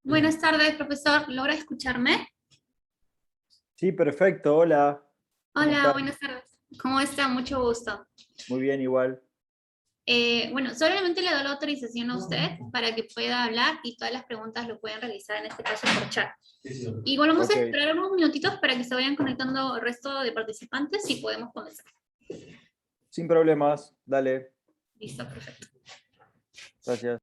Buenas tardes, profesor. ¿Logra escucharme? Sí, perfecto. Hola. ¿Cómo Hola, estás? buenas tardes. ¿Cómo está? Mucho gusto. Muy bien, igual. Bueno, solamente le doy la autorización a usted para que pueda hablar y todas las preguntas lo pueden realizar en este caso por chat. Igual vamos a Ok. esperar unos minutitos para que se vayan conectando el resto de participantes y podemos comenzar. Sin problemas. Dale. Listo, perfecto. Gracias.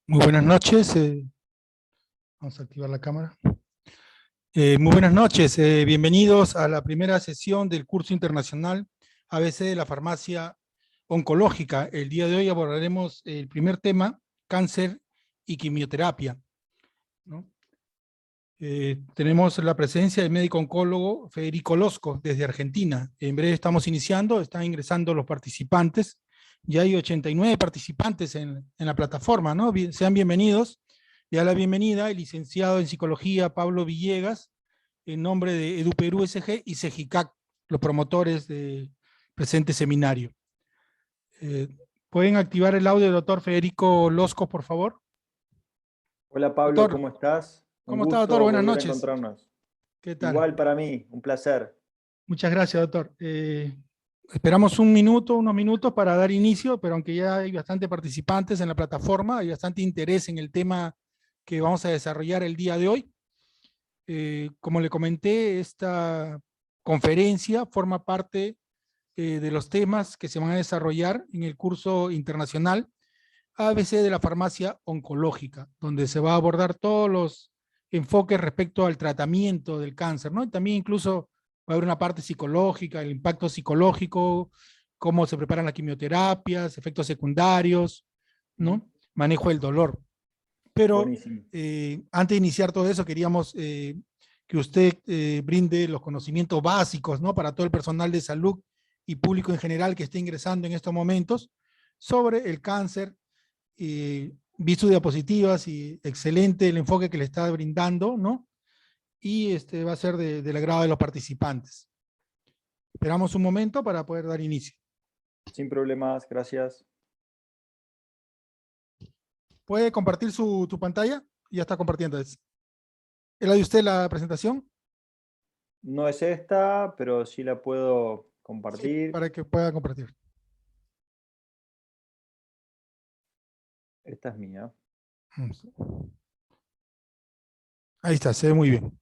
Muy buenas noches. Vamos a activar la cámara. Muy buenas noches. Bienvenidos a la primera sesión del curso internacional ABC de la farmacia oncológica. El día de hoy abordaremos el primer tema, cáncer y quimioterapia, ¿no? Tenemos la presencia del médico oncólogo Federico Losco desde Argentina. En breve estamos iniciando, están ingresando los participantes. Ya hay 89 participantes en la plataforma, ¿no? Sean bienvenidos. Le da la bienvenida el licenciado en psicología Pablo Villegas, en nombre de EduPerú SG y CEGICAC, los promotores del presente seminario. ¿Pueden activar el audio del doctor Federico Losco, por favor? Hola Pablo, Doctor, ¿cómo estás? Un ¿cómo está, doctor? gusto Buenas volver a noches. encontrarnos. ¿Qué tal? Igual para mí, un placer. Muchas gracias, doctor. Esperamos unos minutos para dar inicio, pero aunque ya hay bastante participantes en la plataforma, hay bastante interés en el tema que vamos a desarrollar el día de hoy. Como le comenté, esta conferencia forma parte de los temas que se van a desarrollar en el curso internacional ABC de la farmacia oncológica, donde se va a abordar todos los enfoques respecto al tratamiento del cáncer, ¿no? Y también incluso va a haber una parte psicológica, el impacto psicológico, cómo se preparan las quimioterapias, efectos secundarios, ¿no? Manejo del dolor. Pero Buenísimo. antes de iniciar todo eso, queríamos que usted brinde los conocimientos básicos, ¿no? Para todo el personal de salud y público en general que esté ingresando en estos momentos sobre el cáncer. Vi sus diapositivas y excelente el enfoque que le está brindando, ¿no? Y va a ser del agrado de los participantes. Esperamos un momento para poder dar inicio. Sin problemas, gracias. ¿Puede compartir tu pantalla? Ya está compartiendo. ¿Es la de usted la presentación? No es esta, pero sí la puedo Sí, compartir. para que pueda compartir. Esta es mía. Ahí está, se ve muy bien.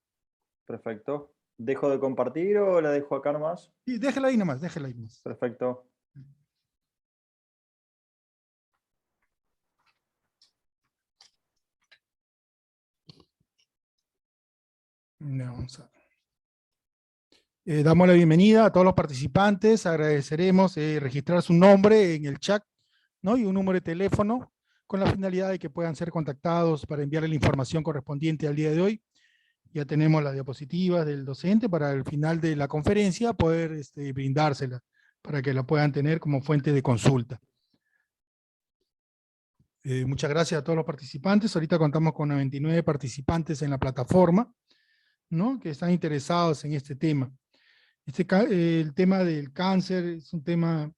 Perfecto. ¿Dejo de compartir o la dejo acá nomás? Sí, déjela ahí nomás, déjela ahí nomás. Perfecto. Vamos a... damos la bienvenida a todos los participantes, agradeceremos registrar su nombre en el chat, ¿no? Y un número de teléfono con la finalidad de que puedan ser contactados para enviarle la información correspondiente al día de hoy. Ya tenemos las diapositivas del docente para el final de la conferencia poder brindársela para que la puedan tener como fuente de consulta. Muchas gracias a todos los participantes. Ahorita contamos con 99 participantes en la plataforma, ¿no? Que están interesados en este tema. El tema del cáncer es un tema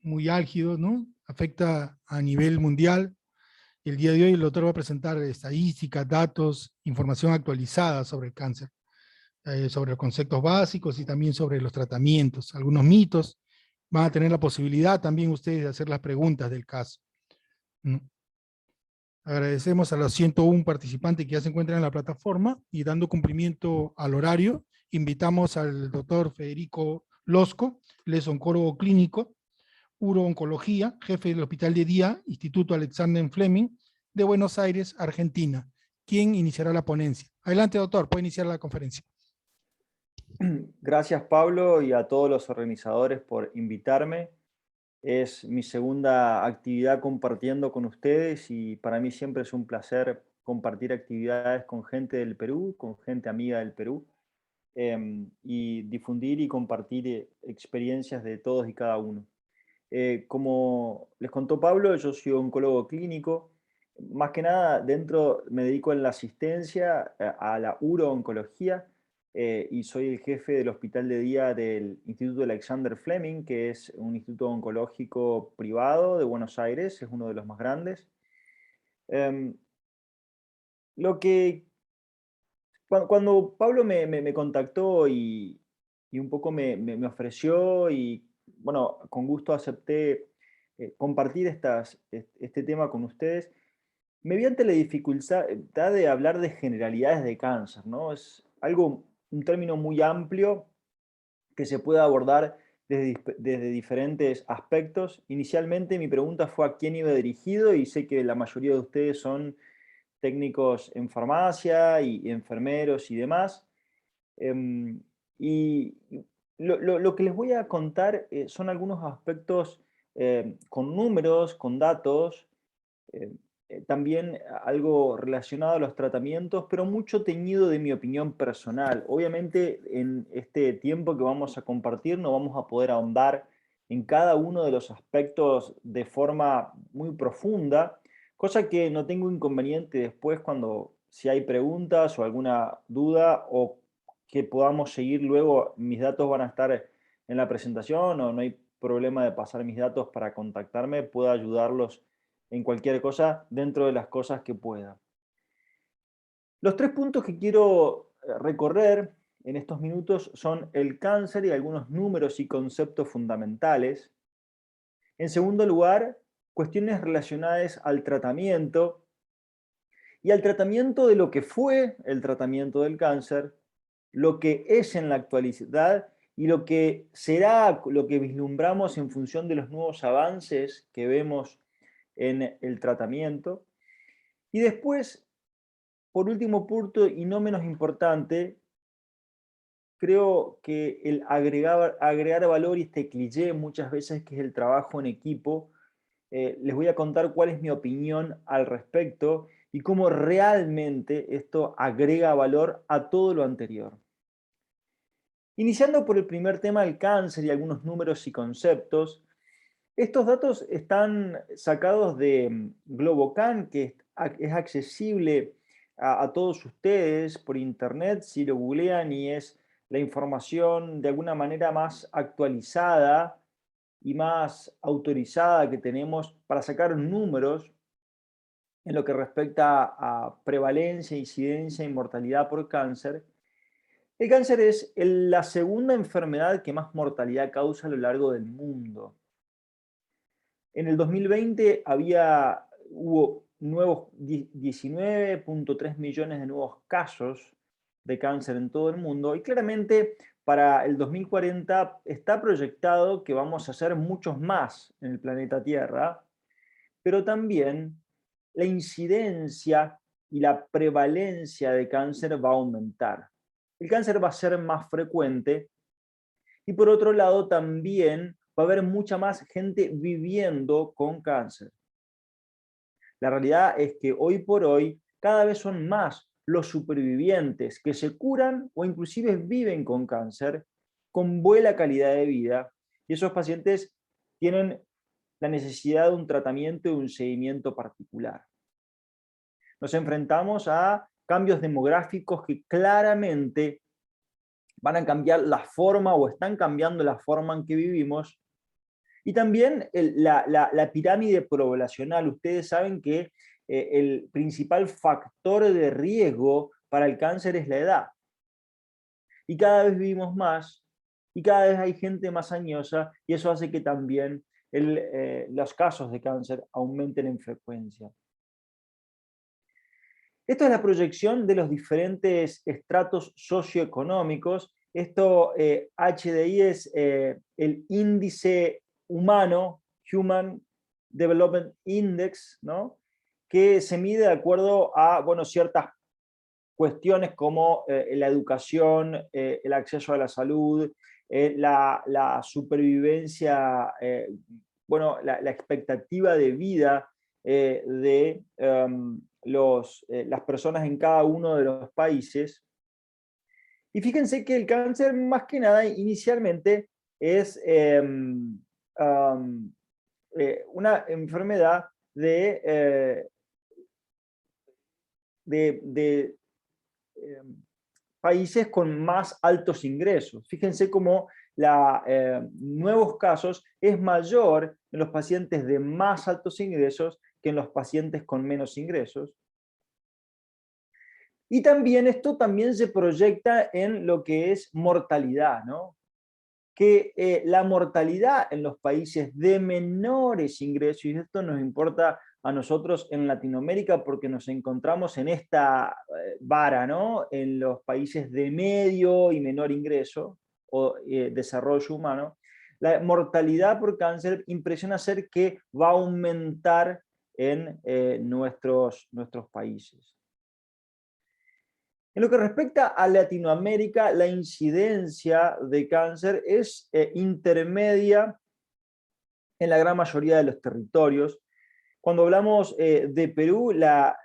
muy álgido, ¿no? Afecta a nivel mundial. El día de hoy el doctor va a presentar estadísticas, datos, información actualizada sobre el cáncer, sobre los conceptos básicos y también sobre los tratamientos, algunos mitos. Van a tener la posibilidad también ustedes de hacer las preguntas del caso, ¿no? Agradecemos a los 101 participantes que ya se encuentran en la plataforma y dando cumplimiento al horario, invitamos al doctor Federico Losco, él es oncólogo clínico, urooncología, jefe del Hospital de Día, Instituto Alexander Fleming, de Buenos Aires, Argentina, quien iniciará la ponencia. Adelante, doctor, puede iniciar la conferencia. Gracias Pablo y a todos los organizadores por invitarme. Es mi segunda actividad compartiendo con ustedes y para mí siempre es un placer compartir actividades con gente del Perú, con gente amiga del Perú, y difundir y compartir experiencias de todos y cada uno. Como les contó Pablo, yo soy oncólogo clínico. Más que nada, me dedico en la asistencia a la urooncología y soy el jefe del hospital de día del Instituto Alexander Fleming, que es un instituto oncológico privado de Buenos Aires, es uno de los más grandes. Em, lo que, cuando Pablo me contactó y un poco me ofreció y, bueno, con gusto acepté compartir este tema con ustedes, me vi ante la dificultad de hablar de generalidades de cáncer, ¿no? Es algo, un término muy amplio que se puede abordar desde diferentes aspectos. Inicialmente mi pregunta fue a quién iba dirigido y sé que la mayoría de ustedes son técnicos en farmacia y enfermeros y demás. Y lo que les voy a contar son algunos aspectos con números, con datos, eh, también algo relacionado a los tratamientos, pero mucho teñido de mi opinión personal. Obviamente en este tiempo que vamos a compartir no vamos a poder ahondar en cada uno de los aspectos de forma muy profunda, cosa que no tengo inconveniente después cuando si hay preguntas o alguna duda o que podamos seguir luego, mis datos van a estar en la presentación o no hay problema de pasar mis datos para contactarme, puedo ayudarlos en cualquier cosa dentro de las cosas que pueda. Los 3 puntos que quiero recorrer en estos minutos son el cáncer y algunos números y conceptos fundamentales. En segundo lugar, cuestiones relacionadas al tratamiento y al tratamiento de lo que fue el tratamiento del cáncer, lo que es en la actualidad y lo que será, lo que vislumbramos en función de los nuevos avances que vemos en el tratamiento. Y después, por último punto y no menos importante, creo que el agregar valor y este cliché muchas veces que es el trabajo en equipo, les voy a contar cuál es mi opinión al respecto y cómo realmente esto agrega valor a todo lo anterior. Iniciando por el primer tema, el cáncer y algunos números y conceptos, estos datos están sacados de Globocan, que es accesible a todos ustedes por internet, si lo googlean y es la información de alguna manera más actualizada y más autorizada que tenemos para sacar números en lo que respecta a prevalencia, incidencia y mortalidad por cáncer. El cáncer es la segunda enfermedad que más mortalidad causa a lo largo del mundo. En el 2020 hubo nuevos 19.3 millones de nuevos casos de cáncer en todo el mundo y claramente para el 2040 está proyectado que vamos a ser muchos más en el planeta Tierra, pero también la incidencia y la prevalencia de cáncer va a aumentar. El cáncer va a ser más frecuente y por otro lado también va a haber mucha más gente viviendo con cáncer. La realidad es que hoy por hoy cada vez son más los supervivientes que se curan o inclusive viven con cáncer con buena calidad de vida y esos pacientes tienen la necesidad de un tratamiento y un seguimiento particular. Nos enfrentamos a cambios demográficos que claramente van a cambiar la forma o están cambiando la forma en que vivimos. Y también la pirámide poblacional. Ustedes saben que el principal factor de riesgo para el cáncer es la edad. Y cada vez vivimos más y cada vez hay gente más añosa y eso hace que también los casos de cáncer aumenten en frecuencia. Esto es la proyección de los diferentes estratos socioeconómicos. Esto, HDI, es el índice humano, Human Development Index, ¿no? Que se mide de acuerdo a ciertas cuestiones como la educación, el acceso a la salud, la supervivencia, la expectativa de vida de las personas en cada uno de los países. Y fíjense que el cáncer, más que nada, inicialmente es una enfermedad de países con más altos ingresos. Fíjense cómo nuevos casos es mayor en los pacientes de más altos ingresos que en los pacientes con menos ingresos. Y también esto también se proyecta en lo que es mortalidad, ¿no? Que la mortalidad en los países de menores ingresos, y esto nos importa a nosotros en Latinoamérica porque nos encontramos en esta vara, ¿no? En los países de medio y menor ingreso o desarrollo humano, la mortalidad por cáncer impresiona ser que va a aumentar en nuestros países. En lo que respecta a Latinoamérica, la incidencia de cáncer es intermedia en la gran mayoría de los territorios. Cuando hablamos de Perú, la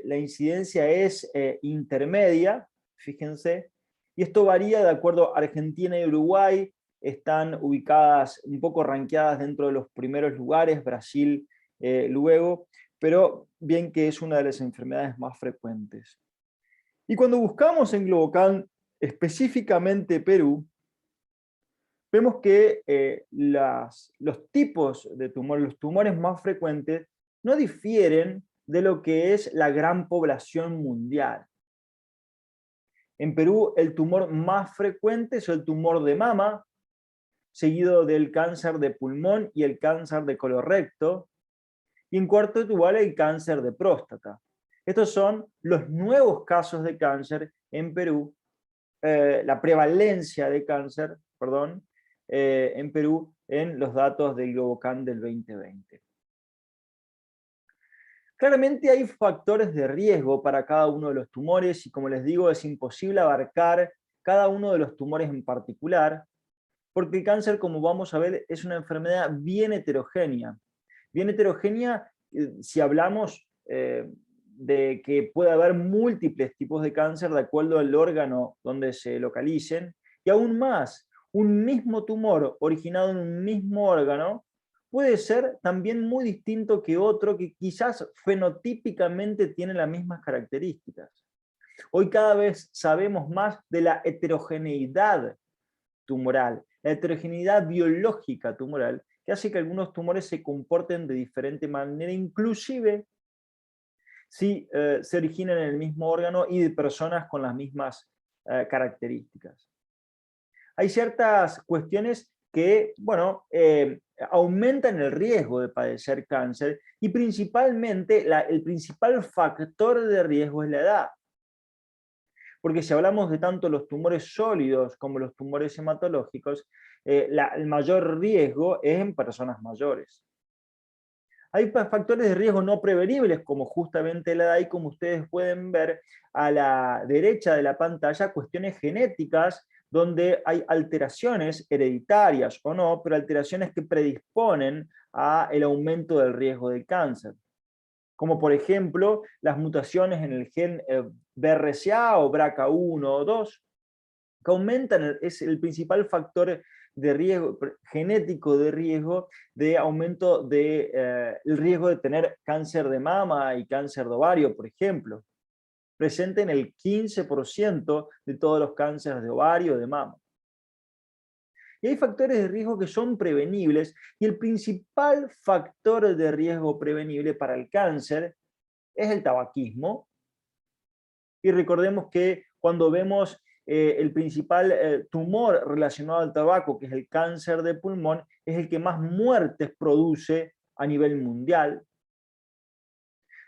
incidencia es intermedia, fíjense, y esto varía de acuerdo a Argentina y Uruguay, están ubicadas un poco rankeadas dentro de los primeros lugares, Brasil luego, pero bien que es una de las enfermedades más frecuentes. Y cuando buscamos en Globocan específicamente Perú, vemos que los tipos de tumores, los tumores más frecuentes, no difieren de lo que es la gran población mundial. En Perú, el tumor más frecuente es el tumor de mama, seguido del cáncer de pulmón y el cáncer de colorecto, y en cuarto lugar el cáncer de próstata. Estos son los nuevos casos de cáncer en Perú, la prevalencia de cáncer, perdón, en Perú en los datos del Globocan del 2020. Claramente hay factores de riesgo para cada uno de los tumores y, como les digo, es imposible abarcar cada uno de los tumores en particular, porque el cáncer, como vamos a ver, es una enfermedad bien heterogénea. Bien heterogénea si hablamos de que puede haber múltiples tipos de cáncer de acuerdo al órgano donde se localicen, y aún más, un mismo tumor originado en un mismo órgano puede ser también muy distinto que otro que quizás fenotípicamente tiene las mismas características. Hoy cada vez sabemos más de la heterogeneidad tumoral, la heterogeneidad biológica tumoral, que hace que algunos tumores se comporten de diferente manera, inclusive si se originan en el mismo órgano y de personas con las mismas características. Hay ciertas cuestiones que, bueno, aumentan el riesgo de padecer cáncer y principalmente el principal factor de riesgo es la edad. Porque si hablamos de tanto los tumores sólidos como los tumores hematológicos, el mayor riesgo es en personas mayores. Hay factores de riesgo no prevenibles, como justamente la edad, y como ustedes pueden ver a la derecha de la pantalla, cuestiones genéticas, donde hay alteraciones hereditarias o no, pero alteraciones que predisponen al aumento del riesgo de cáncer. Como por ejemplo, las mutaciones en el gen BRCA o BRCA1 o 2, que aumentan, es el principal factor de riesgo, genético de riesgo, de aumento del riesgo de tener cáncer de mama y cáncer de ovario, por ejemplo, presente en el 15% de todos los cánceres de ovario o de mama. Y hay factores de riesgo que son prevenibles, y el principal factor de riesgo prevenible para el cáncer es el tabaquismo. Y recordemos que cuando vemos el principal tumor relacionado al tabaco, que es el cáncer de pulmón, es el que más muertes produce a nivel mundial.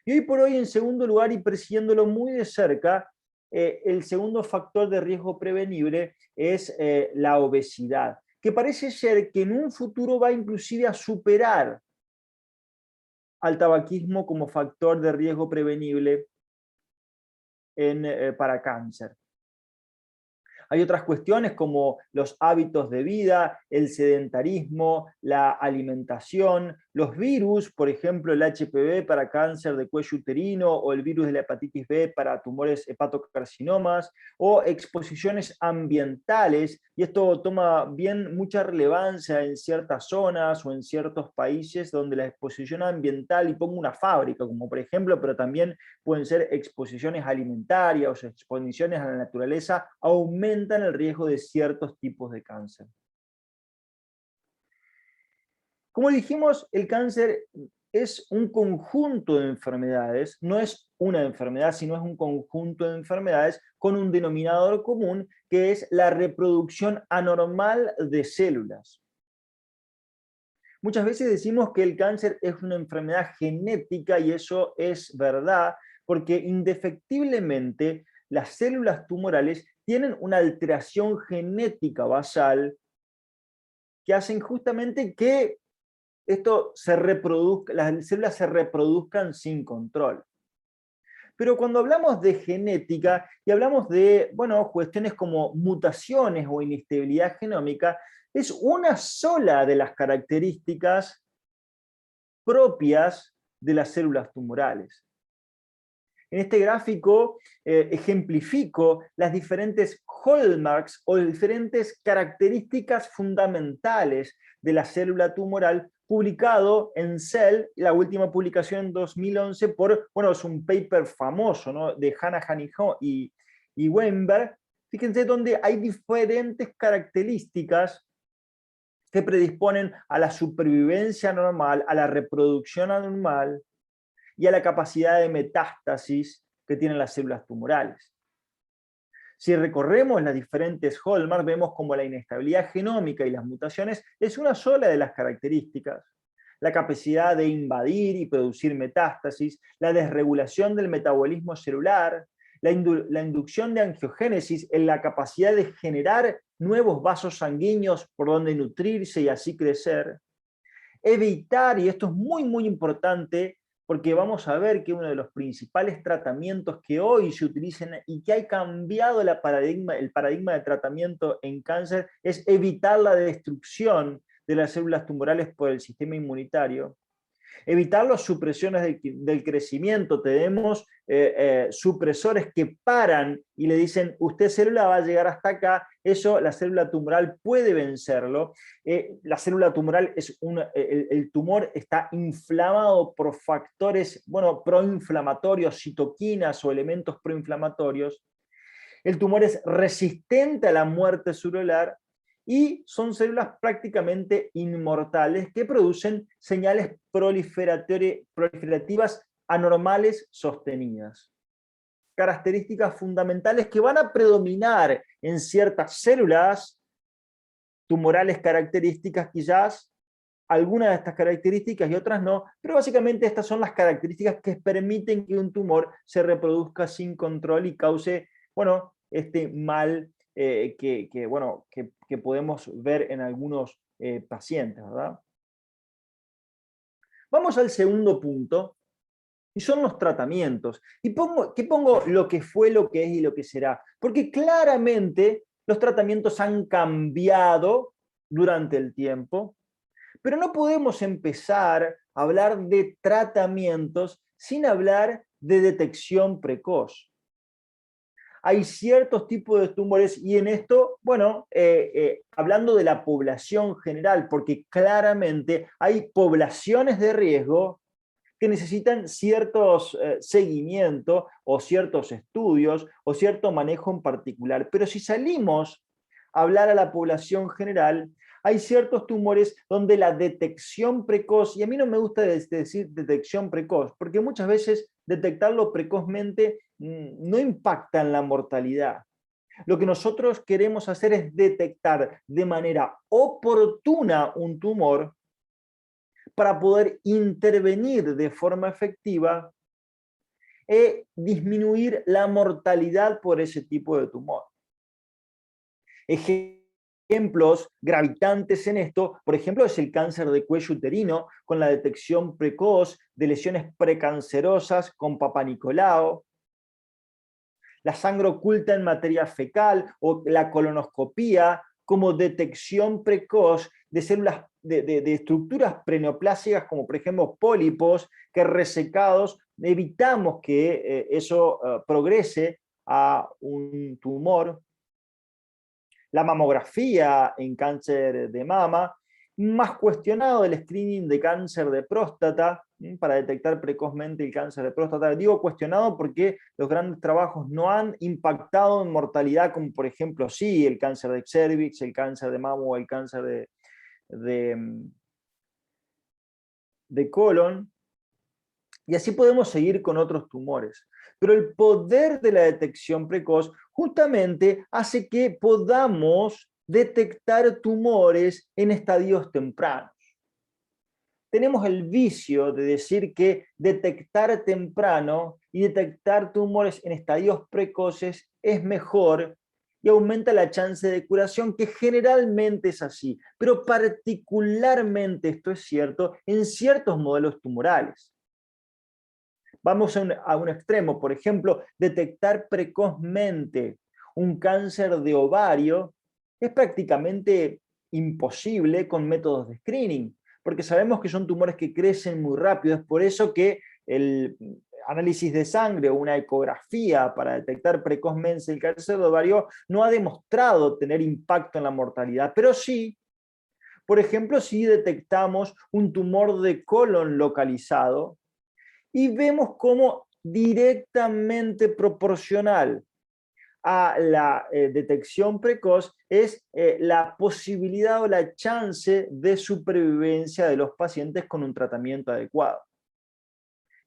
Y hoy por hoy, en segundo lugar, y persiguiéndolo muy de cerca, el segundo factor de riesgo prevenible es la obesidad, que parece ser que en un futuro va inclusive a superar al tabaquismo como factor de riesgo prevenible para cáncer. Hay otras cuestiones como los hábitos de vida, el sedentarismo, la alimentación, los virus, por ejemplo el HPV para cáncer de cuello uterino o el virus de la hepatitis B para tumores hepatocarcinomas, o exposiciones ambientales, y esto toma bien mucha relevancia en ciertas zonas o en ciertos países donde la exposición ambiental, y pongo una fábrica como por ejemplo, pero también pueden ser exposiciones alimentarias o exposiciones a la naturaleza, aumentan el riesgo de ciertos tipos de cáncer. Como dijimos, el cáncer es un conjunto de enfermedades, no es una enfermedad, sino es un conjunto de enfermedades con un denominador común, que es la reproducción anormal de células. Muchas veces decimos que el cáncer es una enfermedad genética, y eso es verdad, porque indefectiblemente las células tumorales tienen una alteración genética basal que hacen justamente que esto se reproduzca, las células se reproduzcan sin control. Pero cuando hablamos de genética y hablamos de, bueno, cuestiones como mutaciones o inestabilidad genómica, es una sola de las características propias de las células tumorales. En este gráfico ejemplifico las diferentes hallmarks o diferentes características fundamentales de la célula tumoral, publicado en Cell, la última publicación en 2011 por, bueno, es un paper famoso, ¿no?, de Hanahan y Weinberg. Fíjense donde hay diferentes características que predisponen a la supervivencia normal, a la reproducción anormal y a la capacidad de metástasis que tienen las células tumorales. Si recorremos las diferentes hallmarks, vemos como la inestabilidad genómica y las mutaciones es una sola de las características. La capacidad de invadir y producir metástasis, la desregulación del metabolismo celular, la inducción de angiogénesis en la capacidad de generar nuevos vasos sanguíneos por donde nutrirse y así crecer. Evitar, y esto es muy, muy importante, porque vamos a ver que uno de los principales tratamientos que hoy se utilizan y que ha cambiado el paradigma de tratamiento en cáncer es evitar la destrucción de las células tumorales por el sistema inmunitario. Evitar las supresiones del crecimiento. Tenemos supresores que paran y le dicen, usted célula va a llegar hasta acá, eso la célula tumoral puede vencerlo. La célula tumoral el tumor está inflamado por factores, bueno, proinflamatorios, citoquinas o elementos proinflamatorios. El tumor es resistente a la muerte celular y son células prácticamente inmortales que producen señales proliferativas anormales sostenidas. Características fundamentales que van a predominar en ciertas células tumorales características, quizás algunas de estas características y otras no, pero básicamente estas son las características que permiten que un tumor se reproduzca sin control y cause, bueno, este mal que podemos ver en algunos pacientes, ¿verdad? Vamos al segundo punto, y son los tratamientos. Y pongo lo que fue, lo que es y lo que será, porque claramente los tratamientos han cambiado durante el tiempo, pero no podemos empezar a hablar de tratamientos sin hablar de detección precoz. Hay ciertos tipos de tumores, y en esto, bueno, hablando de la población general, porque claramente hay poblaciones de riesgo que necesitan ciertos seguimientos o ciertos estudios o cierto manejo en particular. Pero si salimos a hablar a la población general, hay ciertos tumores donde la detección precoz, y a mí no me gusta decir detección precoz, porque muchas veces detectarlo precozmente no impacta en la mortalidad. Lo que nosotros queremos hacer es detectar de manera oportuna un tumor para poder intervenir de forma efectiva y disminuir la mortalidad por ese tipo de tumor. Ejemplos gravitantes en esto, por ejemplo, es el cáncer de cuello uterino, con la detección precoz de lesiones precancerosas con Papá Nicolau, la sangre oculta en materia fecal o la colonoscopía como detección precoz de células de estructuras preneoplásicas, como por ejemplo pólipos, que resecados evitamos que eso progrese a un tumor. La mamografía en cáncer de mama, más cuestionado el screening de cáncer de próstata, para detectar precozmente el cáncer de próstata. Digo cuestionado porque los grandes trabajos no han impactado en mortalidad, como por ejemplo sí el cáncer de cervix, el cáncer de mama o el cáncer de colon. Y así podemos seguir con otros tumores. Pero el poder de la detección precoz justamente hace que podamos detectar tumores en estadios tempranos. Tenemos el vicio de decir que detectar temprano y detectar tumores en estadios precoces es mejor y aumenta la chance de curación, que generalmente es así, pero particularmente esto es cierto en ciertos modelos tumorales. Vamos a un extremo, por ejemplo, detectar precozmente un cáncer de ovario es prácticamente imposible con métodos de screening, porque sabemos que son tumores que crecen muy rápido. Es por eso que el análisis de sangre o una ecografía para detectar precozmente el cáncer de ovario no ha demostrado tener impacto en la mortalidad, pero sí, por ejemplo, si detectamos un tumor de colon localizado y vemos cómo directamente proporcional a la detección precoz es la posibilidad o la chance de supervivencia de los pacientes con un tratamiento adecuado.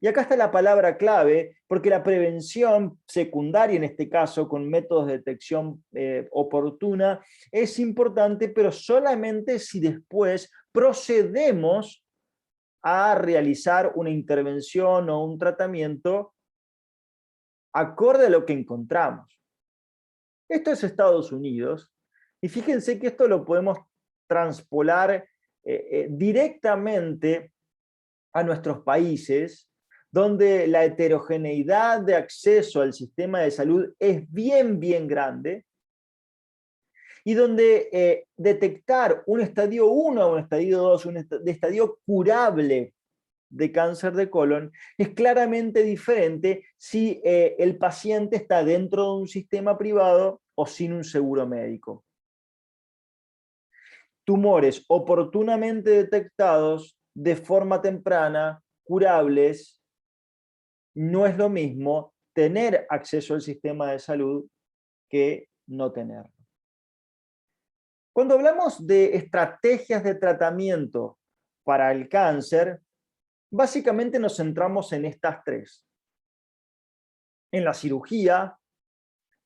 Y acá está la palabra clave, porque la prevención secundaria, en este caso, con métodos de detección oportuna, es importante, pero solamente si después procedemos a realizar una intervención o un tratamiento acorde a lo que encontramos. Esto es Estados Unidos, y fíjense que esto lo podemos transpolar directamente a nuestros países, donde la heterogeneidad de acceso al sistema de salud es bien grande, y donde detectar un estadio 1 o un estadio 2, un estadio curable de cáncer de colon, es claramente diferente si el paciente está dentro de un sistema privado o sin un seguro médico. Tumores oportunamente detectados de forma temprana, curables, no es lo mismo tener acceso al sistema de salud que no tenerlo. Cuando hablamos de estrategias de tratamiento para el cáncer, básicamente nos centramos en estas tres: en la cirugía,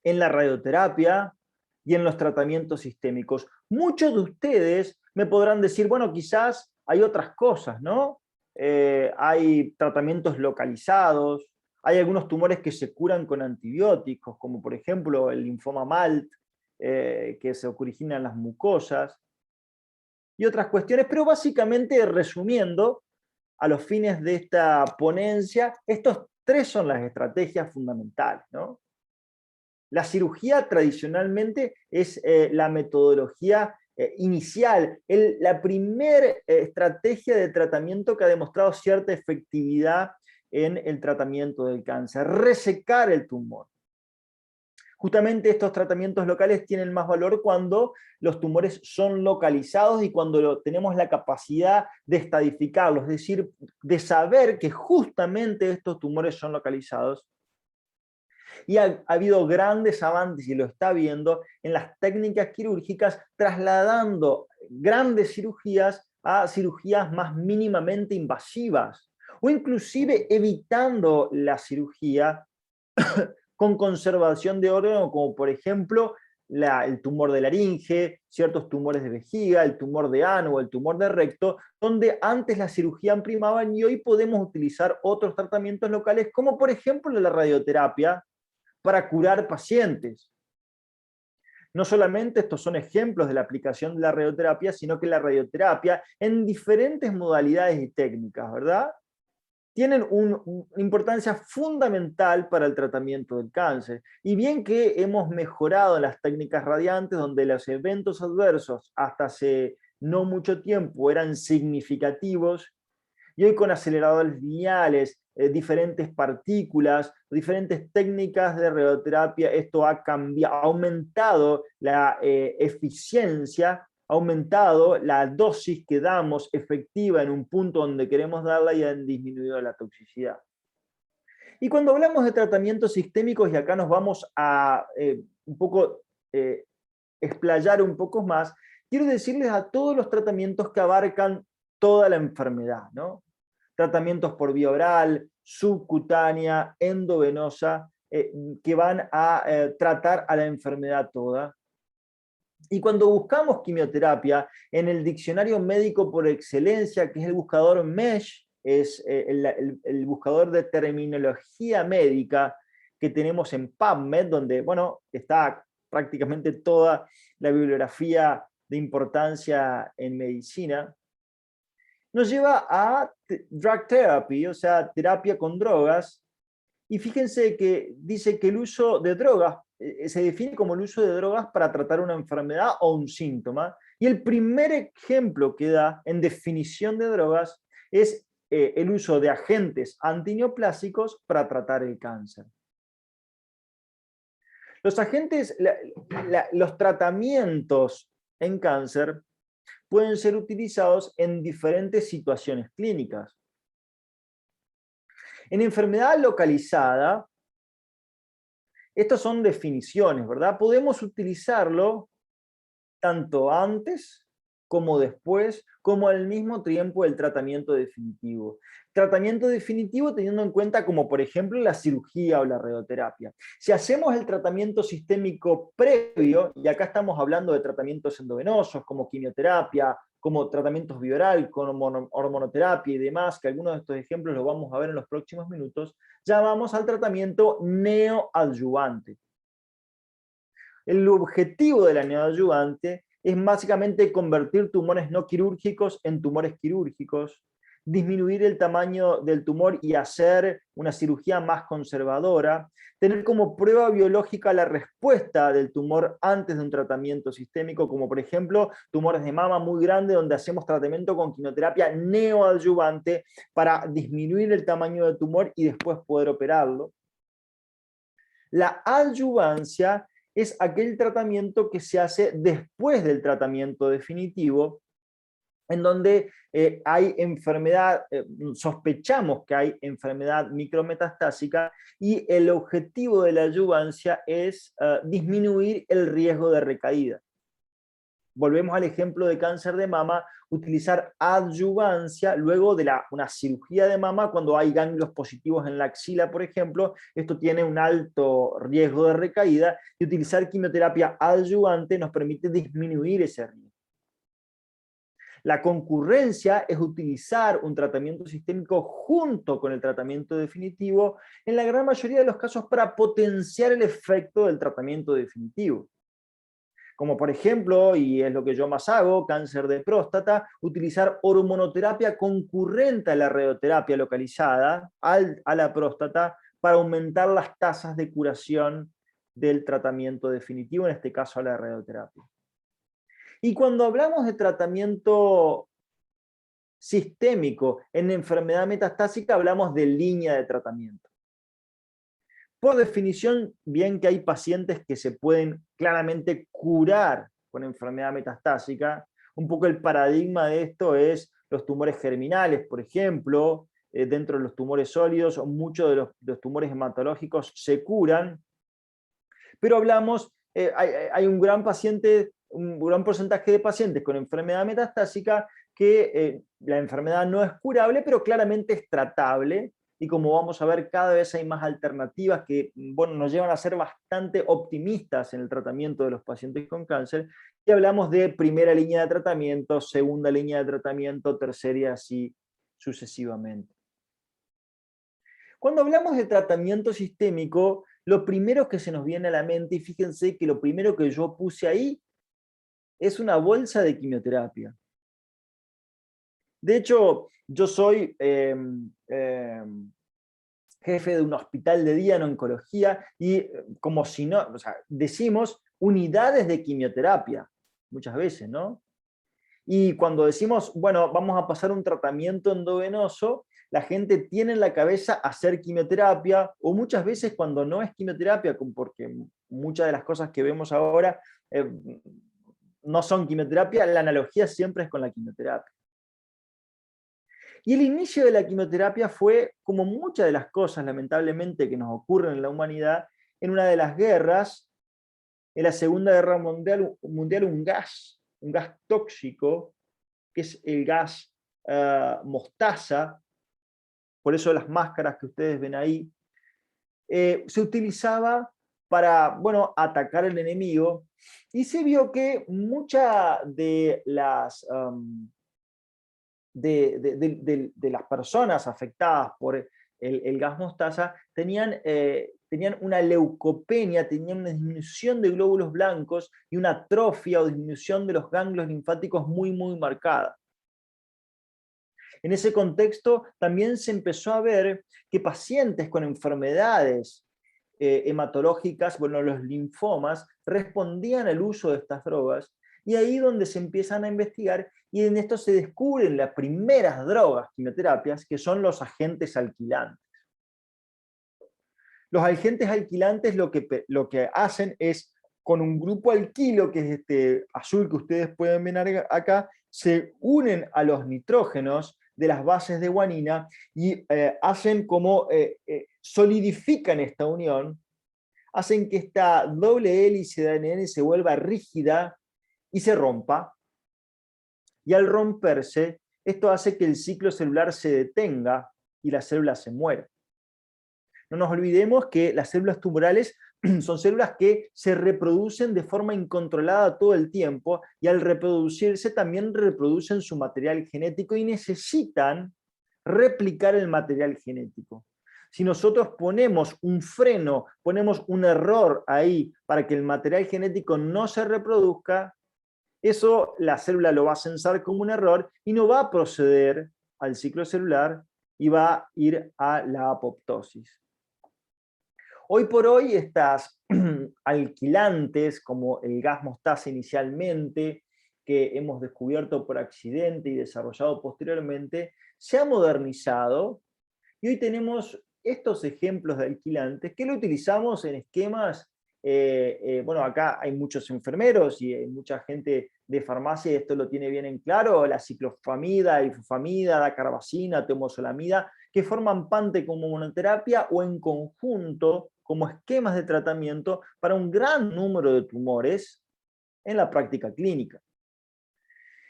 en la radioterapia y en los tratamientos sistémicos. Muchos de ustedes me podrán decir, bueno, quizás hay otras cosas, ¿no? Hay tratamientos localizados, hay algunos tumores que se curan con antibióticos, como por ejemplo el linfoma MALT, que se origina en las mucosas, y otras cuestiones, pero básicamente, resumiendo, a los fines de esta ponencia, estos tres son las estrategias fundamentales, ¿no? La cirugía tradicionalmente es la metodología inicial, la primera estrategia de tratamiento que ha demostrado cierta efectividad en el tratamiento del cáncer: resecar el tumor. Justamente estos tratamientos locales tienen más valor cuando los tumores son localizados y cuando tenemos la capacidad de estadificarlos, es decir, de saber que justamente estos tumores son localizados. Y ha habido grandes avances, y lo está viendo, en las técnicas quirúrgicas, trasladando grandes cirugías a cirugías más mínimamente invasivas, o inclusive evitando la cirugía con conservación de órganos, como por ejemplo el tumor de laringe, ciertos tumores de vejiga, el tumor de ano o el tumor de recto, donde antes la cirugía primaba, y hoy podemos utilizar otros tratamientos locales, como por ejemplo la radioterapia, para curar pacientes. No solamente estos son ejemplos de la aplicación de la radioterapia, sino que la radioterapia en diferentes modalidades y técnicas, ¿verdad?, tienen una importancia fundamental para el tratamiento del cáncer. Y bien que hemos mejorado en las técnicas radiantes, donde los eventos adversos hasta hace no mucho tiempo eran significativos, y hoy con aceleradores lineales, diferentes partículas, diferentes técnicas de radioterapia, esto ha cambiado, ha aumentado la eficiencia, ha aumentado la dosis que damos efectiva en un punto donde queremos darla, y han disminuido la toxicidad. Y cuando hablamos de tratamientos sistémicos, y acá nos vamos a un poco explayar un poco más, quiero decirles a todos los tratamientos que abarcan toda la enfermedad, ¿no? Tratamientos por vía oral, subcutánea, endovenosa, que van a tratar a la enfermedad toda. Y cuando buscamos quimioterapia, en el diccionario médico por excelencia, que es el buscador MESH, es el buscador de terminología médica que tenemos en PubMed, donde, bueno, está prácticamente toda la bibliografía de importancia en medicina, nos lleva a drug therapy, o sea, terapia con drogas. Y fíjense que dice que el uso de drogas se define como el uso de drogas para tratar una enfermedad o un síntoma. Y el primer ejemplo que da en definición de drogas es el uso de agentes antineoplásicos para tratar el cáncer. Los tratamientos en cáncer pueden ser utilizados en diferentes situaciones clínicas. En enfermedad localizada, estas son definiciones, ¿verdad? Podemos utilizarlo tanto antes como después, como al mismo tiempo del tratamiento definitivo. Tratamiento definitivo teniendo en cuenta como por ejemplo la cirugía o la radioterapia. Si hacemos el tratamiento sistémico previo, y acá estamos hablando de tratamientos endovenosos como quimioterapia, como tratamientos bioral, como hormonoterapia y demás, que algunos de estos ejemplos los vamos a ver en los próximos minutos, ya vamos al tratamiento neoadyuvante. El objetivo de la neoadyuvante es básicamente convertir tumores no quirúrgicos en tumores quirúrgicos, disminuir el tamaño del tumor y hacer una cirugía más conservadora, tener como prueba biológica la respuesta del tumor antes de un tratamiento sistémico, como por ejemplo tumores de mama muy grandes donde hacemos tratamiento con quimioterapia neoadyuvante para disminuir el tamaño del tumor y después poder operarlo. La adyuvancia es aquel tratamiento que se hace después del tratamiento definitivo, en donde hay enfermedad, sospechamos que hay enfermedad micrometastásica y el objetivo de la adyuvancia es disminuir el riesgo de recaída. Volvemos al ejemplo de cáncer de mama, utilizar adyuvancia luego de una cirugía de mama cuando hay ganglios positivos en la axila, por ejemplo, esto tiene un alto riesgo de recaída, y utilizar quimioterapia adyuvante nos permite disminuir ese riesgo. La concurrencia es utilizar un tratamiento sistémico junto con el tratamiento definitivo, en la gran mayoría de los casos para potenciar el efecto del tratamiento definitivo. Como por ejemplo, y es lo que yo más hago, cáncer de próstata, utilizar hormonoterapia concurrente a la radioterapia localizada a la próstata para aumentar las tasas de curación del tratamiento definitivo, en este caso a la radioterapia. Y cuando hablamos de tratamiento sistémico en enfermedad metastásica, hablamos de línea de tratamiento. Por definición, bien que hay pacientes que se pueden claramente curar con enfermedad metastásica, un poco el paradigma de esto es los tumores germinales, por ejemplo, dentro de los tumores sólidos, muchos de los tumores hematológicos se curan, pero hablamos, hay un gran porcentaje de pacientes con enfermedad metastásica que la enfermedad no es curable, pero claramente es tratable, y como vamos a ver, cada vez hay más alternativas que nos llevan a ser bastante optimistas en el tratamiento de los pacientes con cáncer, y hablamos de primera línea de tratamiento, segunda línea de tratamiento, tercera y así sucesivamente. Cuando hablamos de tratamiento sistémico, lo primero que se nos viene a la mente, y fíjense que lo primero que yo puse ahí, es una bolsa de quimioterapia. De hecho, yo soy jefe de un hospital de día en oncología y como si no, o sea, decimos unidades de quimioterapia, muchas veces, ¿no? Y cuando decimos, bueno, vamos a pasar un tratamiento endovenoso, la gente tiene en la cabeza hacer quimioterapia, o muchas veces cuando no es quimioterapia, porque muchas de las cosas que vemos ahora no son quimioterapia, la analogía siempre es con la quimioterapia. Y el inicio de la quimioterapia fue, como muchas de las cosas lamentablemente que nos ocurren en la humanidad, en una de las guerras, en la Segunda Guerra Mundial un gas tóxico, que es el gas mostaza, por eso las máscaras que ustedes ven ahí, se utilizaba para, bueno, atacar al enemigo, y se vio que muchas de las de las personas afectadas por el gas mostaza, tenían una leucopenia, tenían una disminución de glóbulos blancos y una atrofia o disminución de los ganglios linfáticos muy, muy marcada. En ese contexto también se empezó a ver que pacientes con enfermedades hematológicas, bueno, los linfomas, respondían al uso de estas drogas, y ahí donde se empiezan a investigar, y en esto se descubren las primeras drogas, quimioterapias, que son los agentes alquilantes. Los agentes alquilantes lo que hacen es, con un grupo alquilo, que es este azul que ustedes pueden ver acá, se unen a los nitrógenos de las bases de guanina y hacen como solidifican esta unión, hacen que esta doble hélice de ADN se vuelva rígida y se rompa. Y al romperse, esto hace que el ciclo celular se detenga y la célula se muera. No nos olvidemos que las células tumorales son células que se reproducen de forma incontrolada todo el tiempo, y al reproducirse también reproducen su material genético y necesitan replicar el material genético. Si nosotros ponemos un freno, ponemos un error ahí para que el material genético no se reproduzca, eso la célula lo va a censar como un error y no va a proceder al ciclo celular y va a ir a la apoptosis. Hoy por hoy estas alquilantes, como el gas mostaza inicialmente, que hemos descubierto por accidente y desarrollado posteriormente, se ha modernizado, y hoy tenemos estos ejemplos de alquilantes que lo utilizamos en esquemas. Bueno, acá hay muchos enfermeros y hay mucha gente de farmacia, y esto lo tiene bien en claro: la ciclofamida, ifosfamida, dacarbazina, temozolamida, que forman parte como monoterapia o en conjunto como esquemas de tratamiento para un gran número de tumores en la práctica clínica.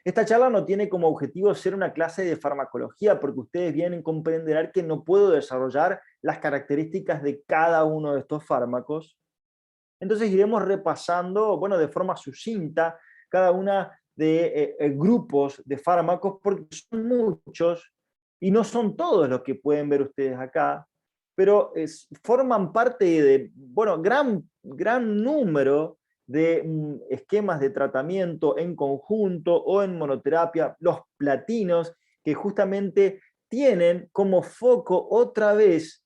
Esta charla no tiene como objetivo ser una clase de farmacología, porque ustedes bien comprenderán que no puedo desarrollar las características de cada uno de estos fármacos. Entonces iremos repasando, bueno, de forma sucinta cada una de grupos de fármacos, porque son muchos y no son todos los que pueden ver ustedes acá, pero forman parte de, bueno, gran número de esquemas de tratamiento en conjunto o en monoterapia. Los platinos, que justamente tienen como foco otra vez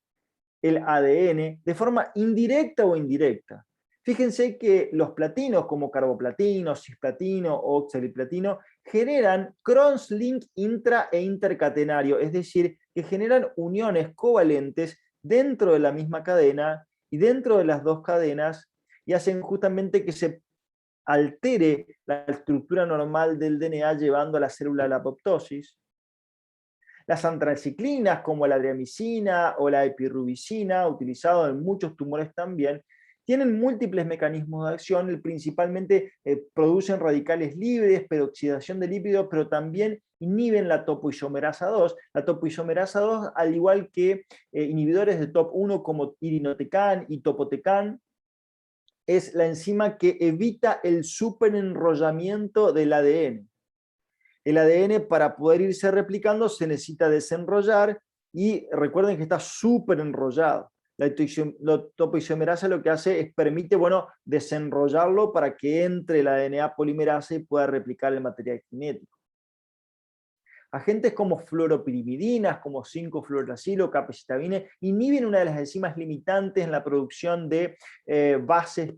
el ADN de forma indirecta o indirecta. Fíjense que los platinos, como carboplatino, cisplatino o oxaliplatino, generan crosslink intra e intercatenario, es decir, que generan uniones covalentes dentro de la misma cadena y dentro de las dos cadenas, y hacen justamente que se altere la estructura normal del DNA, llevando a la célula a la apoptosis. Las antraciclinas, como la adriamicina o la epirubicina, utilizado en muchos tumores también, tienen múltiples mecanismos de acción. Principalmente producen radicales libres, peroxidación de lípidos, pero también inhiben la topoisomerasa 2. La topoisomerasa 2, al igual que inhibidores de TOP1 como irinotecan y topotecan, es la enzima que evita el superenrollamiento del ADN. El ADN, para poder irse replicando, se necesita desenrollar, y recuerden que está súper enrollado. La topoisomerasa lo que hace es permite, bueno, desenrollarlo para que entre la DNA polimerasa y pueda replicar el material genético. Agentes como fluoropirimidinas, como 5-fluoracilo, capecitabina, inhiben una de las enzimas limitantes en la producción de bases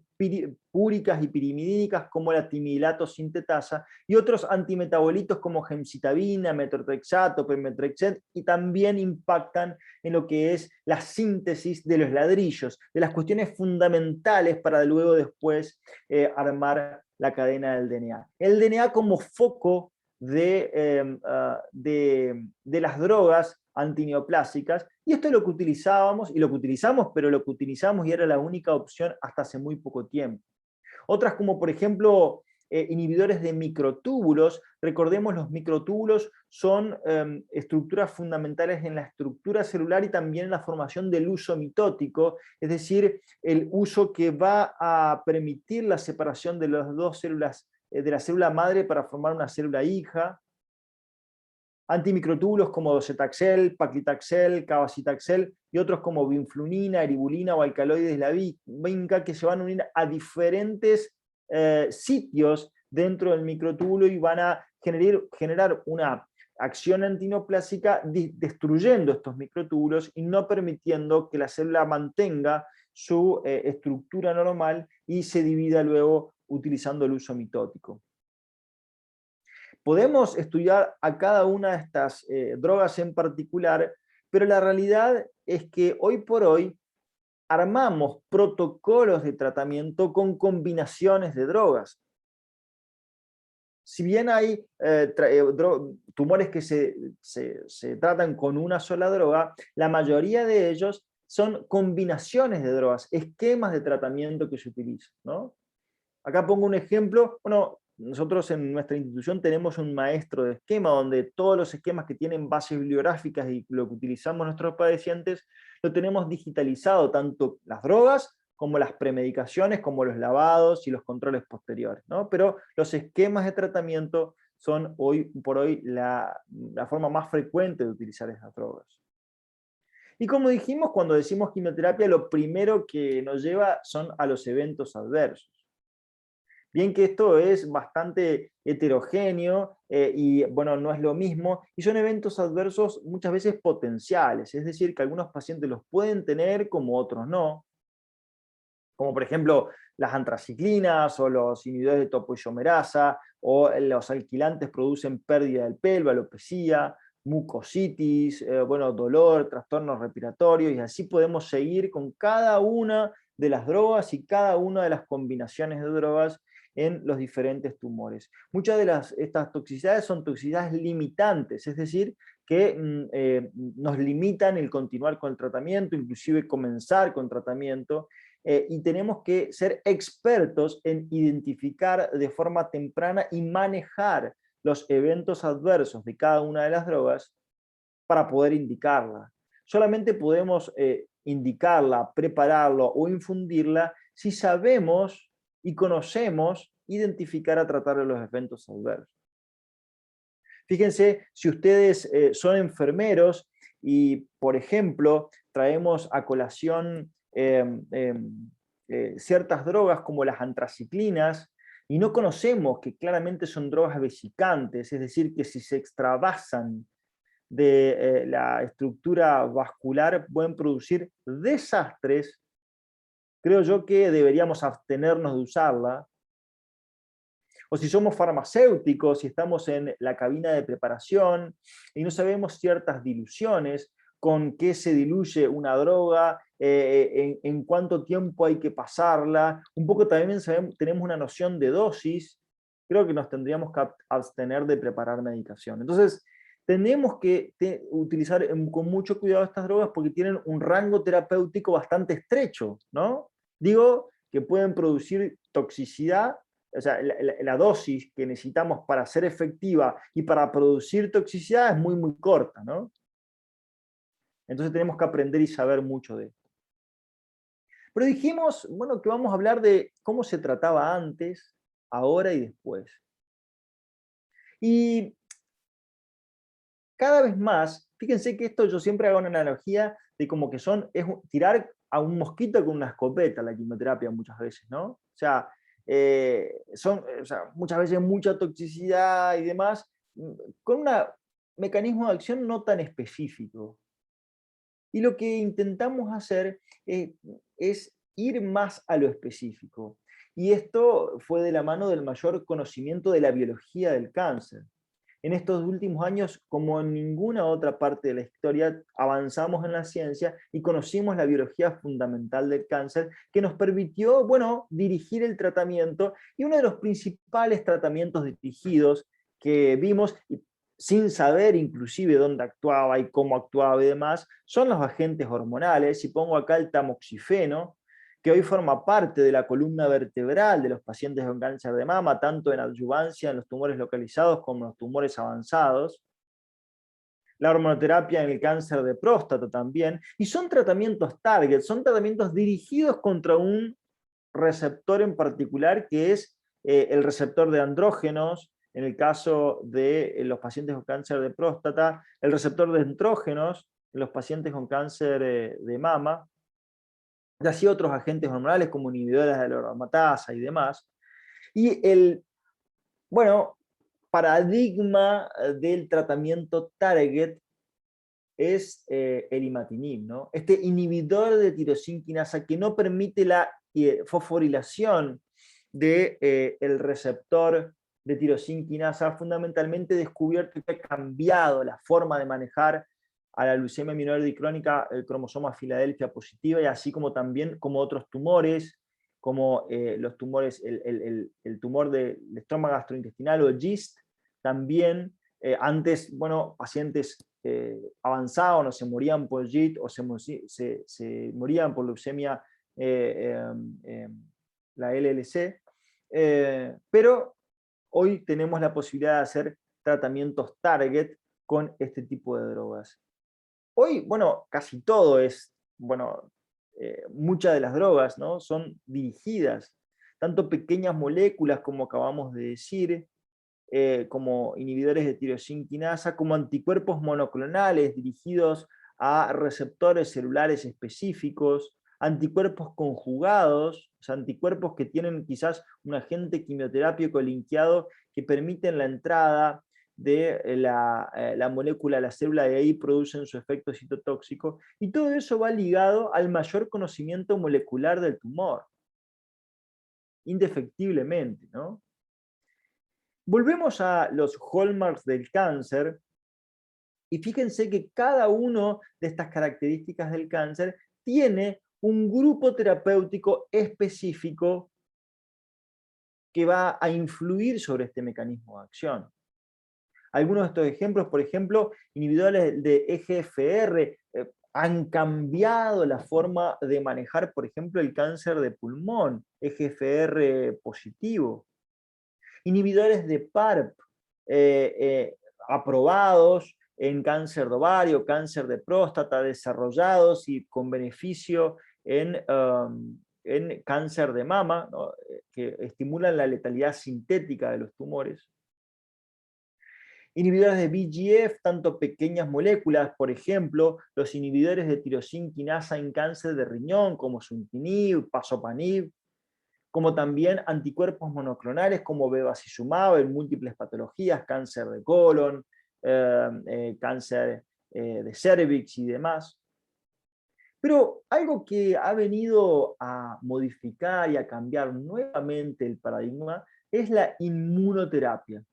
púricas y pirimidínicas, como la timilato sintetasa, y otros antimetabolitos como gemcitabina, metrotrexato, pemetrexed, y también impactan en lo que es la síntesis de los ladrillos, de las cuestiones fundamentales para luego después armar la cadena del DNA. El DNA como foco de las drogas antineoplásicas, y esto es lo que utilizábamos y lo que utilizamos, pero lo que utilizamos y era la única opción hasta hace muy poco tiempo. Otras, como por ejemplo inhibidores de microtúbulos. Recordemos, los microtúbulos son estructuras fundamentales en la estructura celular y también en la formación del uso mitótico, es decir, el uso que va a permitir la separación de las dos células, de la célula madre, para formar una célula hija. Antimicrotúbulos como docetaxel, paclitaxel, cabazitaxel y otros como vinflunina, eribulina o alcaloides de la vinca, que se van a unir a diferentes sitios dentro del microtúbulo y van a generar una acción antineoplásica destruyendo estos microtúbulos y no permitiendo que la célula mantenga su estructura normal y se divida luego utilizando el uso mitótico. Podemos estudiar a cada una de estas drogas en particular, pero la realidad es que hoy por hoy armamos protocolos de tratamiento con combinaciones de drogas. Si bien hay tumores que se tratan con una sola droga, la mayoría de ellos son combinaciones de drogas, esquemas de tratamiento que se utilizan, ¿no? Acá pongo un ejemplo. Bueno, nosotros en nuestra institución tenemos un maestro de esquema donde todos los esquemas que tienen bases bibliográficas y lo que utilizamos nuestros pacientes, lo tenemos digitalizado, tanto las drogas como las premedicaciones, como los lavados y los controles posteriores, ¿no? Pero los esquemas de tratamiento son hoy por hoy la forma más frecuente de utilizar esas drogas. Y como dijimos, cuando decimos quimioterapia, lo primero que nos lleva son a los eventos adversos. Bien que esto es bastante heterogéneo y bueno, no es lo mismo, y son eventos adversos muchas veces potenciales, es decir, que algunos pacientes los pueden tener como otros no, como por ejemplo las antraciclinas o los inhibidores de topoisomerasa, o los alquilantes producen pérdida del pelo, alopecia, mucositis, bueno, dolor, trastornos respiratorios, y así podemos seguir con cada una de las drogas y cada una de las combinaciones de drogas en los diferentes tumores. Muchas de estas toxicidades son toxicidades limitantes, es decir, que nos limitan el continuar con el tratamiento, inclusive comenzar con tratamiento, y tenemos que ser expertos en identificar de forma temprana y manejar los eventos adversos de cada una de las drogas para poder indicarla. Solamente podemos indicarla, prepararla o infundirla si sabemos y conocemos identificar a tratar de los eventos adversos. Fíjense, si ustedes son enfermeros y, por ejemplo, traemos a colación ciertas drogas como las antraciclinas, y no conocemos que claramente son drogas vesicantes, es decir, que si se extravasan de la estructura vascular pueden producir desastres, creo yo que deberíamos abstenernos de usarla. O si somos farmacéuticos y estamos en la cabina de preparación y no sabemos ciertas diluciones, con qué se diluye una droga, en cuánto tiempo hay que pasarla, un poco también tenemos una noción de dosis, creo que nos tendríamos que abstener de preparar medicación. Entonces, tenemos que utilizar con mucho cuidado estas drogas porque tienen un rango terapéutico bastante estrecho, ¿no? Digo que pueden producir toxicidad, o sea, la dosis que necesitamos para ser efectiva y para producir toxicidad es muy, muy corta, ¿no? Entonces tenemos que aprender y saber mucho de esto. Pero dijimos, bueno, que vamos a hablar de cómo se trataba antes, ahora y después. Y cada vez más, fíjense que esto yo siempre hago una analogía de como que es tirar a un mosquito con una escopeta la quimioterapia muchas veces, ¿no? O sea, muchas veces mucha toxicidad y demás, con un mecanismo de acción no tan específico. Y lo que intentamos hacer es ir más a lo específico. Y esto fue de la mano del mayor conocimiento de la biología del cáncer. En estos últimos años, como en ninguna otra parte de la historia, avanzamos en la ciencia y conocimos la biología fundamental del cáncer, que nos permitió, bueno, dirigir el tratamiento, y uno de los principales tratamientos dirigidos que vimos, sin saber inclusive dónde actuaba y cómo actuaba y demás, son los agentes hormonales. Y pongo acá el tamoxifeno, que hoy forma parte de la columna vertebral de los pacientes con cáncer de mama, tanto en adyuvancia en los tumores localizados como en los tumores avanzados. La hormonoterapia en el cáncer de próstata también. Y son tratamientos target, son tratamientos dirigidos contra un receptor en particular, que es el receptor de andrógenos, en el caso de los pacientes con cáncer de próstata, el receptor de estrógenos en los pacientes con cáncer de mama, y así otros agentes hormonales como inhibidores de la aromatasa y demás. Y el, bueno, paradigma del tratamiento target es el imatinib, ¿no? Este inhibidor de tirosinquinasa que no permite la fosforilación del receptor de tirosinquinasa, fundamentalmente descubierto que ha cambiado la forma de manejar a la leucemia amiloide crónica, el cromosoma Filadelfia positiva, y así como también como otros tumores, como los tumores, el tumor del estroma gastrointestinal o GIST, también antes, bueno, pacientes avanzados no se morían por GIST o se morían por leucemia, la LLC, pero hoy tenemos la posibilidad de hacer tratamientos target con este tipo de drogas. Hoy, bueno, casi todo es, bueno, muchas de las drogas, ¿no?, son dirigidas, tanto pequeñas moléculas como acabamos de decir, como inhibidores de tirosinquinasa, como anticuerpos monoclonales dirigidos a receptores celulares específicos, anticuerpos conjugados, o sea, anticuerpos que tienen quizás un agente quimioterápico linkeado que permiten la entrada de la molécula a la célula y ahí producen su efecto citotóxico, y todo eso va ligado al mayor conocimiento molecular del tumor, indefectiblemente, ¿no? Volvemos a los hallmarks del cáncer, y fíjense que cada una de estas características del cáncer tiene un grupo terapéutico específico que va a influir sobre este mecanismo de acción. Algunos de estos ejemplos, por ejemplo, inhibidores de EGFR, han cambiado la forma de manejar, por ejemplo, el cáncer de pulmón, EGFR positivo. Inhibidores de PARP, aprobados en cáncer de ovario, cáncer de próstata, desarrollados y con beneficio en cáncer de mama, ¿no?, que estimulan la letalidad sintética de los tumores. Inhibidores de VEGF, tanto pequeñas moléculas, por ejemplo, los inhibidores de tirosinquinasa en cáncer de riñón, como suntinib, pazopanib, como también anticuerpos monoclonales como bevacizumab en múltiples patologías, cáncer de colon, cáncer de cervix y demás. Pero algo que ha venido a modificar y a cambiar nuevamente el paradigma es la inmunoterapia.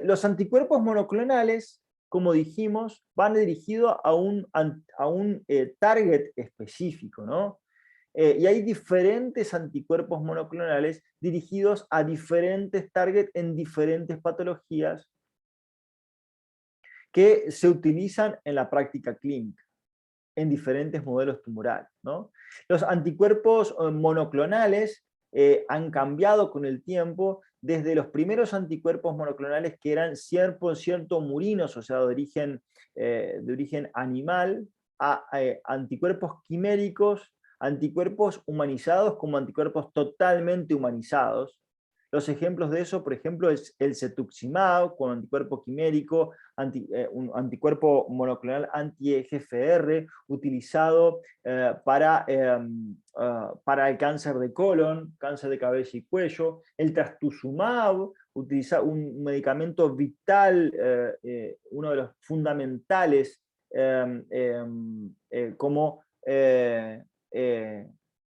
Los anticuerpos monoclonales, como dijimos, van dirigidos a un target específico, ¿no? Y hay diferentes anticuerpos monoclonales dirigidos a diferentes targets en diferentes patologías que se utilizan en la práctica clínica, en diferentes modelos tumorales, ¿no? Los anticuerpos monoclonales han cambiado con el tiempo, desde los primeros anticuerpos monoclonales que eran 100% murinos, o sea, de origen animal, a anticuerpos quiméricos, anticuerpos humanizados como anticuerpos totalmente humanizados. Los ejemplos de eso, por ejemplo, es el cetuximab con anticuerpo quimérico, un anticuerpo monoclonal anti-EGFR utilizado para el cáncer de colon, cáncer de cabeza y cuello. El trastuzumab, utiliza un medicamento vital, uno de los fundamentales, como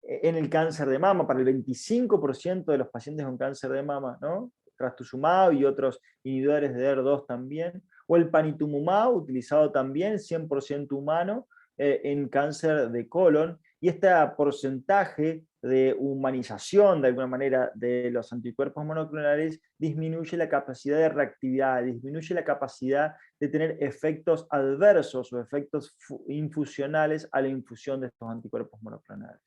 en el cáncer de mama, para el 25% de los pacientes con cáncer de mama, ¿no?, trastuzumab y otros inhibidores de ER2 también, o el panitumumab, utilizado también 100% humano en cáncer de colon, y este porcentaje de humanización, de alguna manera, de los anticuerpos monoclonales disminuye la capacidad de reactividad, disminuye la capacidad de tener efectos adversos o efectos infusionales a la infusión de estos anticuerpos monoclonales.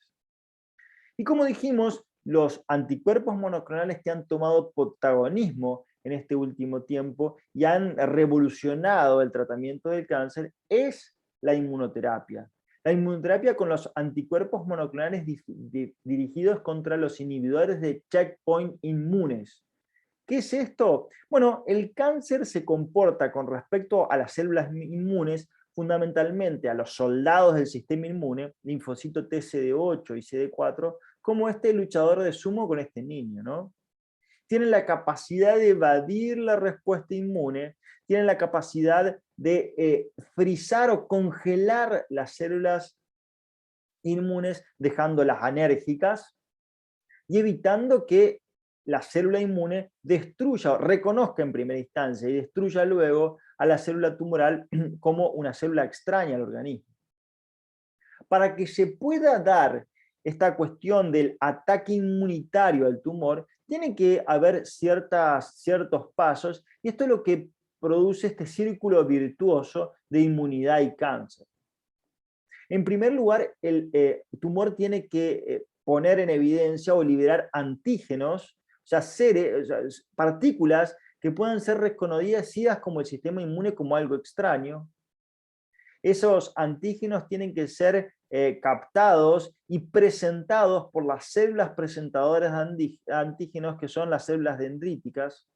Y como dijimos, los anticuerpos monoclonales que han tomado protagonismo en este último tiempo y han revolucionado el tratamiento del cáncer es la inmunoterapia. La inmunoterapia con los anticuerpos monoclonales dirigidos contra los inhibidores de checkpoint inmunes, ¿Qué es esto? Bueno, el cáncer se comporta con respecto a las células inmunes, fundamentalmente a los soldados del sistema inmune, linfocito TCD8 y CD4, como este luchador de sumo con este niño, ¿no? Tienen la capacidad de evadir la respuesta inmune, tienen la capacidad de frizar o congelar las células inmunes, dejándolas anérgicas y evitando que la célula inmune destruya, o reconozca en primera instancia y destruya luego a la célula tumoral como una célula extraña al organismo. Para que se pueda dar esta cuestión del ataque inmunitario al tumor, tiene que haber ciertos pasos, y esto es lo que produce este círculo virtuoso de inmunidad y cáncer. En primer lugar, el tumor tiene que poner en evidencia o liberar antígenos, o sea, partículas que puedan ser reconocidas como el sistema inmune como algo extraño. Esos antígenos tienen que ser captados y presentados por las células presentadoras de antígenos, que son las células dendríticas.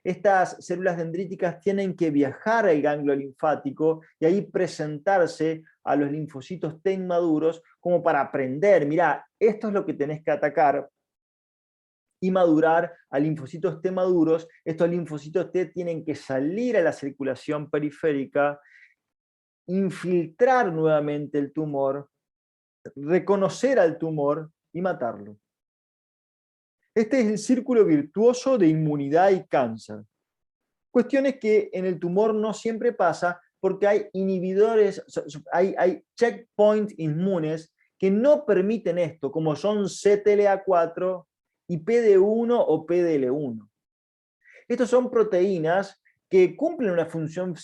Estas células dendríticas tienen que viajar al ganglio linfático y ahí presentarse a los linfocitos T inmaduros como para aprender, mirá, esto es lo que tenés que atacar, y madurar a linfocitos T maduros. Estos linfocitos T tienen que salir a la circulación periférica, infiltrar nuevamente el tumor, reconocer al tumor y matarlo. Este es el círculo virtuoso de inmunidad y cáncer. Cuestiones que en el tumor no siempre pasa porque hay inhibidores, hay checkpoints inmunes que no permiten esto, como son CTLA4 y PD1 o PDL1. Estas son proteínas que cumplen una función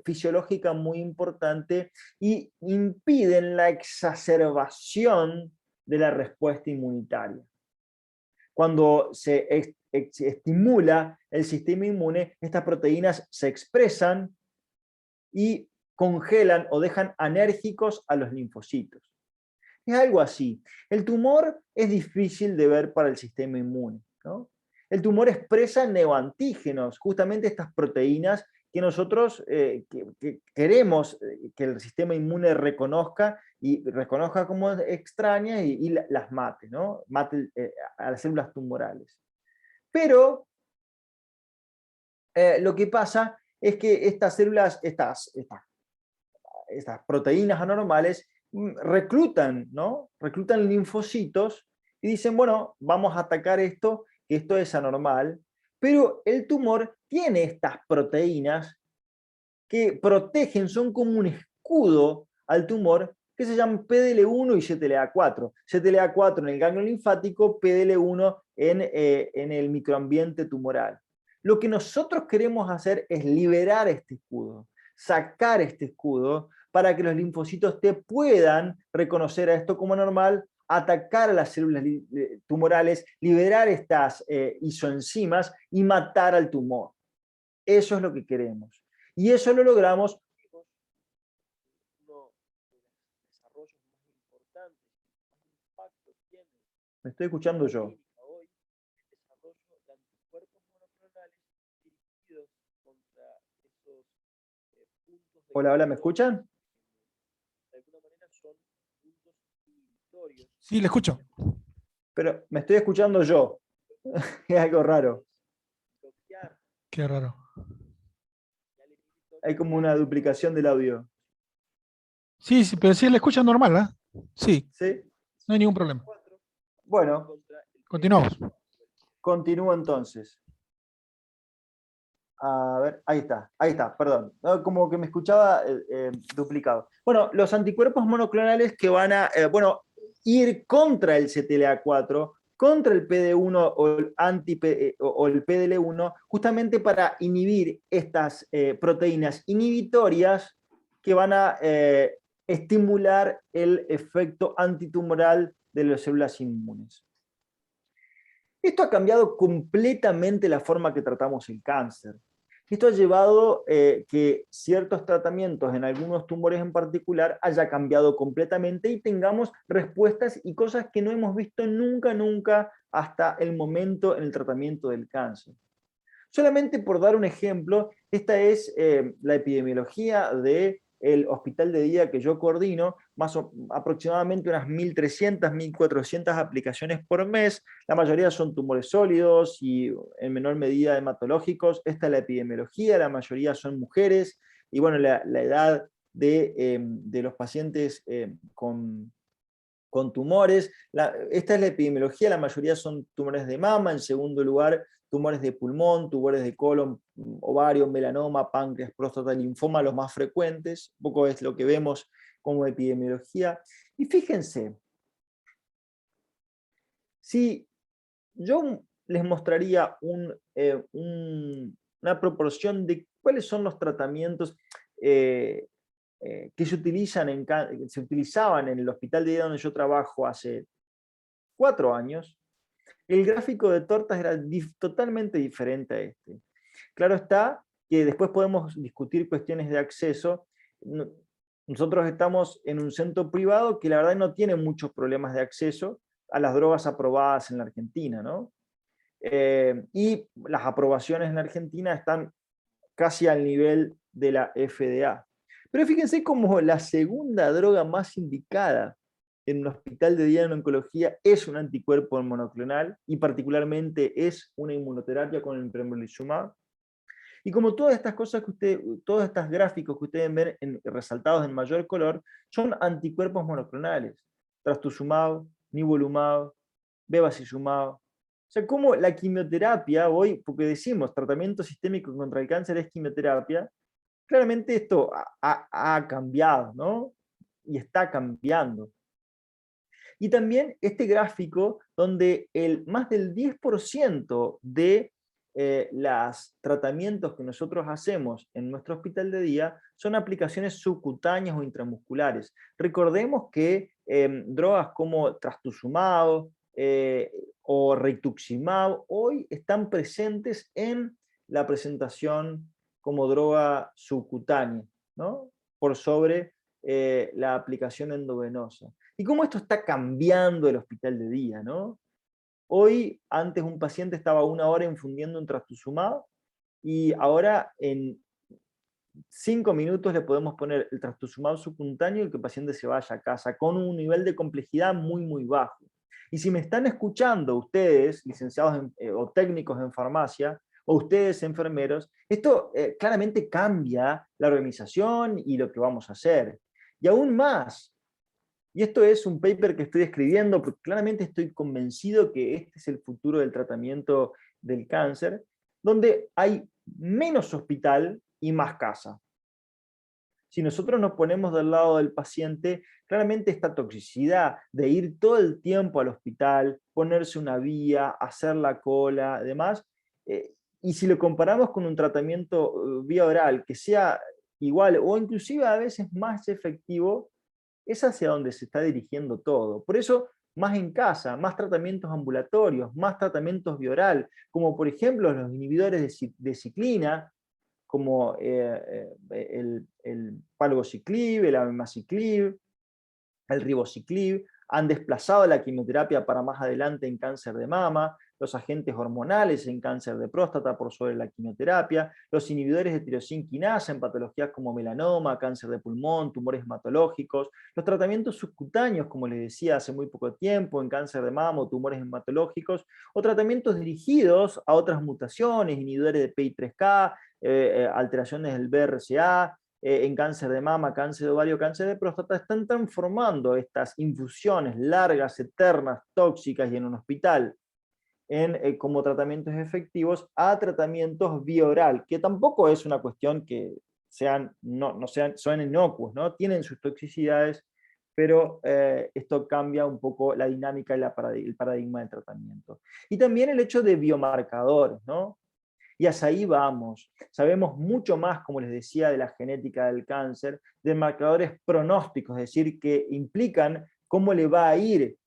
fisiológica muy importante y impiden la exacerbación de la respuesta inmunitaria. Cuando se estimula el sistema inmune, estas proteínas se expresan y congelan o dejan anérgicos a los linfocitos. Es algo así. El tumor es difícil de ver para el sistema inmune, ¿no? El tumor expresa neoantígenos, justamente estas proteínas que nosotros que queremos que el sistema inmune reconozca como extrañas y las mate, ¿no? Mate a las células tumorales. Pero lo que pasa es que estas células, estas proteínas anormales reclutan, ¿no? Reclutan linfocitos y dicen, bueno, vamos a atacar esto, que esto es anormal, pero el tumor tiene estas proteínas que protegen, son como un escudo al tumor, que se llaman PDL1 y CTLA4. CTLA4 en el ganglio linfático, PDL1 en el microambiente tumoral. Lo que nosotros queremos hacer es liberar este escudo, sacar este escudo, para que los linfocitos T puedan reconocer a esto como normal, atacar a las células tumorales, liberar estas isoenzimas y matar al tumor. Eso es lo que queremos. Y eso lo logramos. ¿Me estoy escuchando yo? Hola, hola, ¿me escuchan? Sí, le escucho. Pero me estoy escuchando yo. Es algo raro. Qué raro. Hay como una duplicación del audio. Sí, sí, pero sí le escucha normal, ¿ah? Sí, ¿Sí? no hay ningún problema. Bueno, Continuamos. continúo entonces. A ver, ahí está, perdón. No, como que me escuchaba duplicado. Bueno, los anticuerpos monoclonales que van a ir contra el CTLA4, contra el PD1 o el PDL1, justamente para inhibir estas proteínas inhibitorias que van a estimular el efecto antitumoral de las células inmunes. Esto ha cambiado completamente la forma que tratamos el cáncer. Esto ha llevado que ciertos tratamientos en algunos tumores en particular haya cambiado completamente y tengamos respuestas y cosas que no hemos visto nunca hasta el momento en el tratamiento del cáncer. Solamente por dar un ejemplo, esta es la epidemiología del hospital de día que yo coordino, aproximadamente unas 1.300, 1.400 aplicaciones por mes, la mayoría son tumores sólidos y en menor medida hematológicos. Esta es la epidemiología, la mayoría son mujeres, y bueno, la edad de los pacientes con tumores. Esta es la epidemiología, la mayoría son tumores de mama, en segundo lugar tumores de pulmón, tumores de colon, ovario, melanoma, páncreas, próstata, linfoma, los más frecuentes. Un poco es lo que vemos como epidemiología. Y fíjense, si yo les mostraría una proporción de cuáles son los tratamientos que se utilizaban en el hospital de día donde yo trabajo hace 4 años, el gráfico de tortas era totalmente diferente a este. Claro está que después podemos discutir cuestiones de acceso. Nosotros estamos en un centro privado que la verdad no tiene muchos problemas de acceso a las drogas aprobadas en la Argentina, ¿no? Y las aprobaciones en la Argentina están casi al nivel de la FDA. Pero fíjense cómo la segunda droga más indicada en un hospital de día en oncología es un anticuerpo monoclonal, y particularmente es una inmunoterapia con el pembrolizumab. Y como todas estas cosas todos estos gráficos que ustedes ven resaltados en mayor color, son anticuerpos monoclonales. Trastuzumab, nivolumab, bevacizumab. O sea, como la quimioterapia hoy, porque decimos tratamiento sistémico contra el cáncer es quimioterapia, claramente esto ha cambiado, ¿no? Y está cambiando. Y también este gráfico donde más del 10% de los tratamientos que nosotros hacemos en nuestro hospital de día son aplicaciones subcutáneas o intramusculares. Recordemos que drogas como trastuzumab o rituximab hoy están presentes en la presentación como droga subcutánea, ¿no? Por sobre la aplicación endovenosa. Y cómo esto está cambiando el hospital de día, ¿no? Hoy, antes un paciente estaba 1 hora infundiendo un trastuzumab, y ahora en 5 minutos le podemos poner el trastuzumab subcutáneo y que el paciente se vaya a casa con un nivel de complejidad muy, muy bajo. Y si me están escuchando ustedes, licenciados o técnicos en farmacia, o ustedes enfermeros, esto claramente cambia la organización y lo que vamos a hacer. Y aún más, y esto es un paper que estoy escribiendo porque claramente estoy convencido que este es el futuro del tratamiento del cáncer, donde hay menos hospital y más casa. Si nosotros nos ponemos del lado del paciente, claramente esta toxicidad de ir todo el tiempo al hospital, ponerse una vía, hacer la cola, además, y si lo comparamos con un tratamiento vía oral que sea igual o inclusive a veces más efectivo, es hacia donde se está dirigiendo todo. Por eso, más en casa, más tratamientos ambulatorios, más tratamientos vía oral, como por ejemplo los inhibidores de ciclina, como el palbociclib, el abemaciclib, el ribociclib, han desplazado la quimioterapia para más adelante en cáncer de mama, los agentes hormonales en cáncer de próstata por sobre la quimioterapia, los inhibidores de tirosina quinasa en patologías como melanoma, cáncer de pulmón, tumores hematológicos, los tratamientos subcutáneos, como les decía hace muy poco tiempo, en cáncer de mama o tumores hematológicos, o tratamientos dirigidos a otras mutaciones, inhibidores de PI3K, alteraciones del BRCA, en cáncer de mama, cáncer de ovario, cáncer de próstata, están transformando estas infusiones largas, eternas, tóxicas y en un hospital como tratamientos efectivos a tratamientos vía oral, que tampoco es una cuestión que son inocuos, ¿no? Tienen sus toxicidades, pero esto cambia un poco la dinámica y el paradigma del tratamiento. Y también el hecho de biomarcadores, ¿no? Y hacia ahí vamos. Sabemos mucho más, como les decía, de la genética del cáncer, de marcadores pronósticos, es decir, que implican cómo le va a ir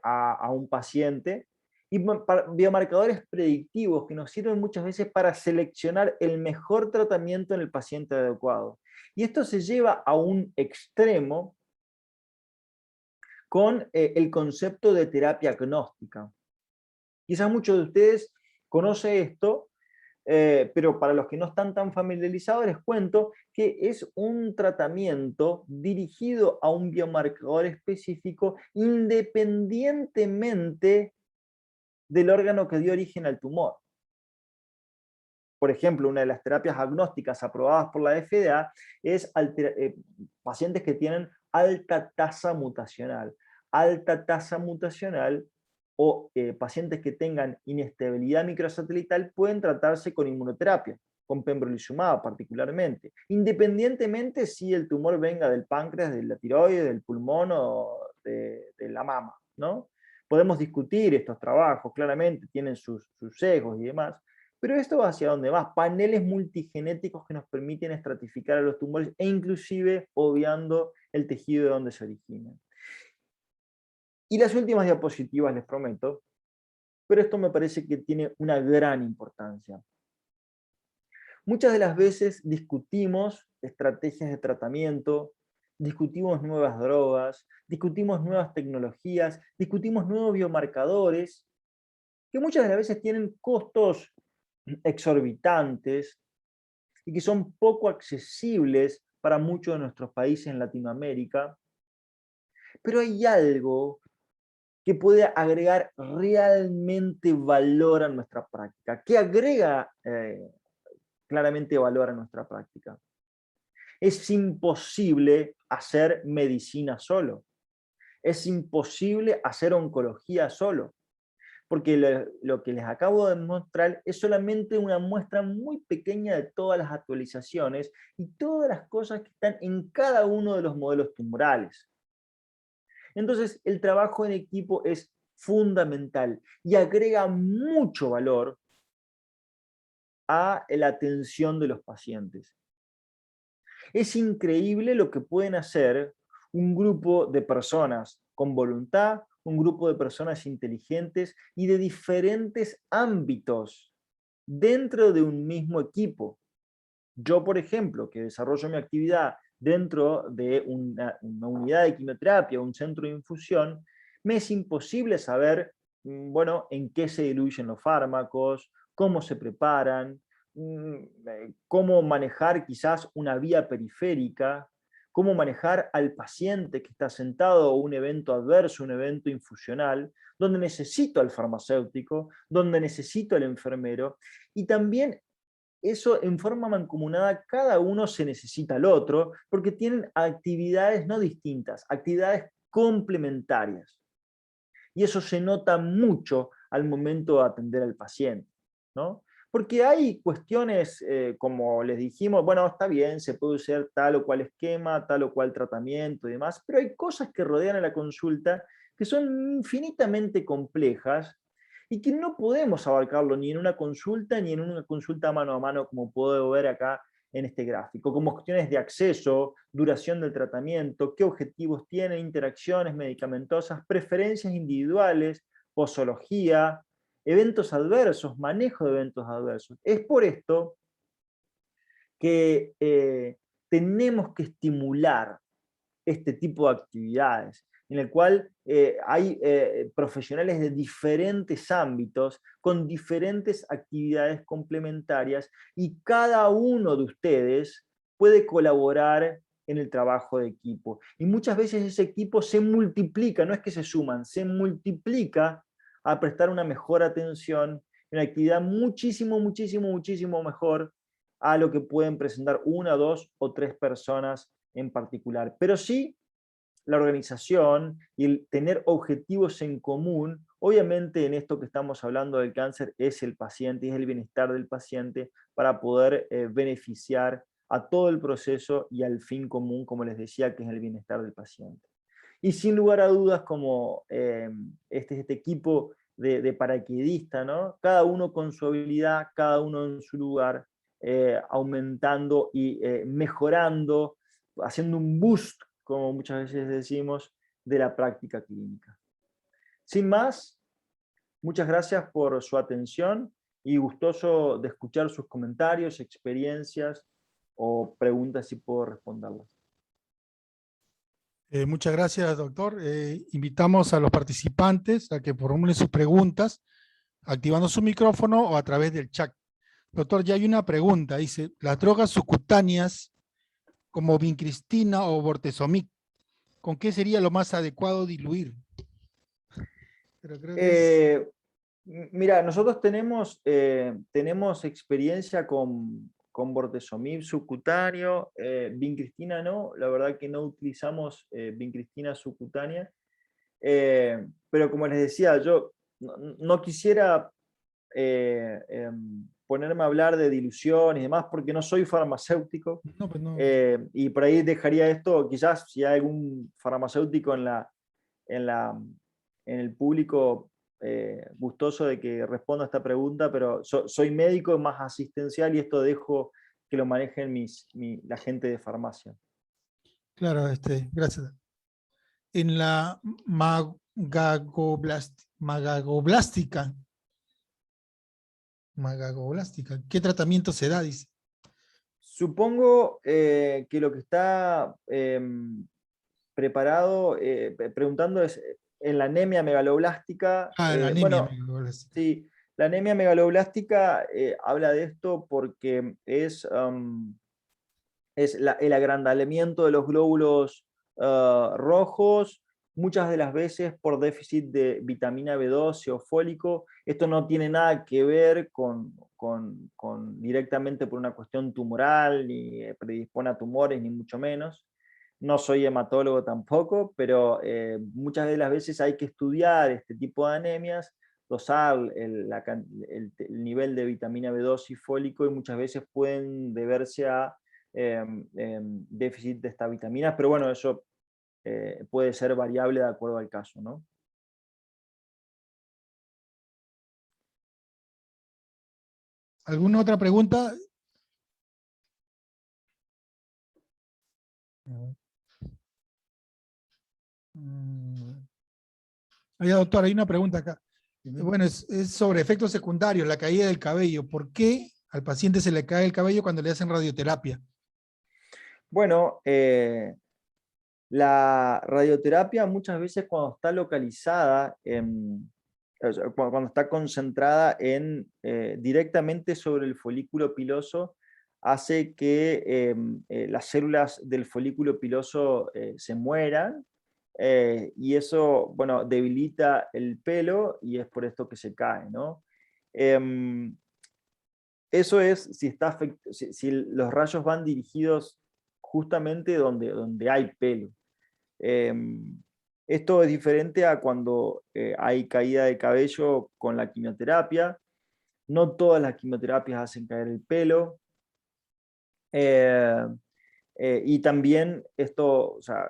a un paciente, y biomarcadores predictivos que nos sirven muchas veces para seleccionar el mejor tratamiento en el paciente adecuado. Y esto se lleva a un extremo con el concepto de terapia agnóstica. Quizás muchos de ustedes conocen esto, pero para los que no están tan familiarizados les cuento que es un tratamiento dirigido a un biomarcador específico independientemente del órgano que dio origen al tumor. Por ejemplo, una de las terapias agnósticas aprobadas por la FDA es pacientes que tienen alta tasa mutacional. Alta tasa mutacional o pacientes que tengan inestabilidad microsatelital pueden tratarse con inmunoterapia, con pembrolizumab particularmente, independientemente si el tumor venga del páncreas, de la tiroides, del pulmón o de la mama, ¿no? Podemos discutir estos trabajos, claramente tienen sus sesgos y demás, pero esto va hacia dónde va, paneles multigenéticos que nos permiten estratificar a los tumores e inclusive obviando el tejido de donde se originan. Y las últimas diapositivas les prometo, pero esto me parece que tiene una gran importancia. Muchas de las veces discutimos estrategias de tratamiento, discutimos nuevas drogas, discutimos nuevas tecnologías, discutimos nuevos biomarcadores, que muchas de las veces tienen costos exorbitantes y que son poco accesibles para muchos de nuestros países en Latinoamérica. Pero hay algo que puede agregar realmente valor a nuestra práctica, que agrega claramente valor a nuestra práctica. Es imposible hacer medicina solo. Es imposible hacer oncología solo. Porque lo que les acabo de mostrar es solamente una muestra muy pequeña de todas las actualizaciones y todas las cosas que están en cada uno de los modelos tumorales. Entonces, el trabajo en equipo es fundamental y agrega mucho valor a la atención de los pacientes. Es increíble lo que pueden hacer un grupo de personas con voluntad, un grupo de personas inteligentes y de diferentes ámbitos dentro de un mismo equipo. Yo, por ejemplo, que desarrollo mi actividad dentro de una unidad de quimioterapia, un centro de infusión, me es imposible saber, bueno, en qué se diluyen los fármacos, cómo se preparan, cómo manejar quizás una vía periférica, cómo manejar al paciente que está sentado a un evento adverso, un evento infusional, donde necesito al farmacéutico, donde necesito al enfermero, y también eso en forma mancomunada, cada uno se necesita al otro, porque tienen actividades no distintas, actividades complementarias. Y eso se nota mucho al momento de atender al paciente, ¿no? Porque hay cuestiones, como les dijimos, bueno, está bien, se puede usar tal o cual esquema, tal o cual tratamiento y demás, pero hay cosas que rodean a la consulta que son infinitamente complejas y que no podemos abarcarlo ni en una consulta ni en una consulta mano a mano, como puedo ver acá en este gráfico, como cuestiones de acceso, duración del tratamiento, qué objetivos tienen, interacciones medicamentosas, preferencias individuales, posología, eventos adversos, manejo de eventos adversos. Es por esto que tenemos que estimular este tipo de actividades, en el cual hay profesionales de diferentes ámbitos, con diferentes actividades complementarias, y cada uno de ustedes puede colaborar en el trabajo de equipo. Y muchas veces ese equipo se multiplica, no es que se suman, se multiplica a prestar una mejor atención, una actividad muchísimo, muchísimo, muchísimo mejor a lo que pueden presentar una, dos o tres personas en particular. Pero sí, la organización y el tener objetivos en común, obviamente en esto que estamos hablando del cáncer, es el paciente, es el bienestar del paciente para poder beneficiar a todo el proceso y al fin común, como les decía, que es el bienestar del paciente. Y sin lugar a dudas, como este equipo de paracaidistas, ¿no? Cada uno con su habilidad, cada uno en su lugar, aumentando y mejorando, haciendo un boost, como muchas veces decimos, de la práctica clínica. Sin más, muchas gracias por su atención y gustoso de escuchar sus comentarios, experiencias o preguntas si puedo responderlas. Muchas gracias, doctor. Invitamos a los participantes a que formulen sus preguntas activando su micrófono o a través del chat. Doctor, ya hay una pregunta, dice, las drogas subcutáneas como vincristina o bortezomib, ¿con qué sería lo más adecuado diluir? Pero creo que es... Mira, nosotros tenemos experiencia con bortezomib subcutáneo, vincristina no, la verdad que no utilizamos vincristina subcutánea, pero como les decía, yo no quisiera ponerme a hablar de dilución y demás porque no soy farmacéutico, No, pues no. y por ahí dejaría esto, quizás si hay algún farmacéutico en, la, en el público gustoso de que responda a esta pregunta, pero soy médico más asistencial y esto dejo que lo manejen la gente de farmacia. Claro, gracias. En la magagoblástica, ¿qué tratamiento se da? Dice. Supongo que lo que está preguntando es en la anemia megaloblástica. La anemia Bueno, megaloblástica. sí, la anemia megaloblástica habla de esto porque es el agrandamiento de los glóbulos rojos, muchas de las veces por déficit de vitamina B12 o fólico. Esto no tiene nada que ver directamente por una cuestión tumoral, ni predispone a tumores, ni mucho menos. No soy hematólogo tampoco, pero muchas de las veces hay que estudiar este tipo de anemias, dosar el nivel de vitamina B12 y fólico, y muchas veces pueden deberse a déficit de estas vitaminas, pero bueno, eso puede ser variable de acuerdo al caso, ¿no? ¿Alguna otra pregunta? Oye, doctor, hay una pregunta acá. Bueno, es sobre efectos secundarios, la caída del cabello. ¿Por qué al paciente se le cae el cabello cuando le hacen radioterapia? Bueno, la radioterapia muchas veces cuando está localizada, cuando está concentrada directamente sobre el folículo piloso, hace que las células del folículo piloso se mueran, y eso, bueno, debilita el pelo y es por esto que se cae, ¿no? Eso es si los rayos van dirigidos justamente donde hay pelo. Esto es diferente a cuando hay caída de cabello con la quimioterapia. No todas las quimioterapias hacen caer el pelo. Y también esto, o sea,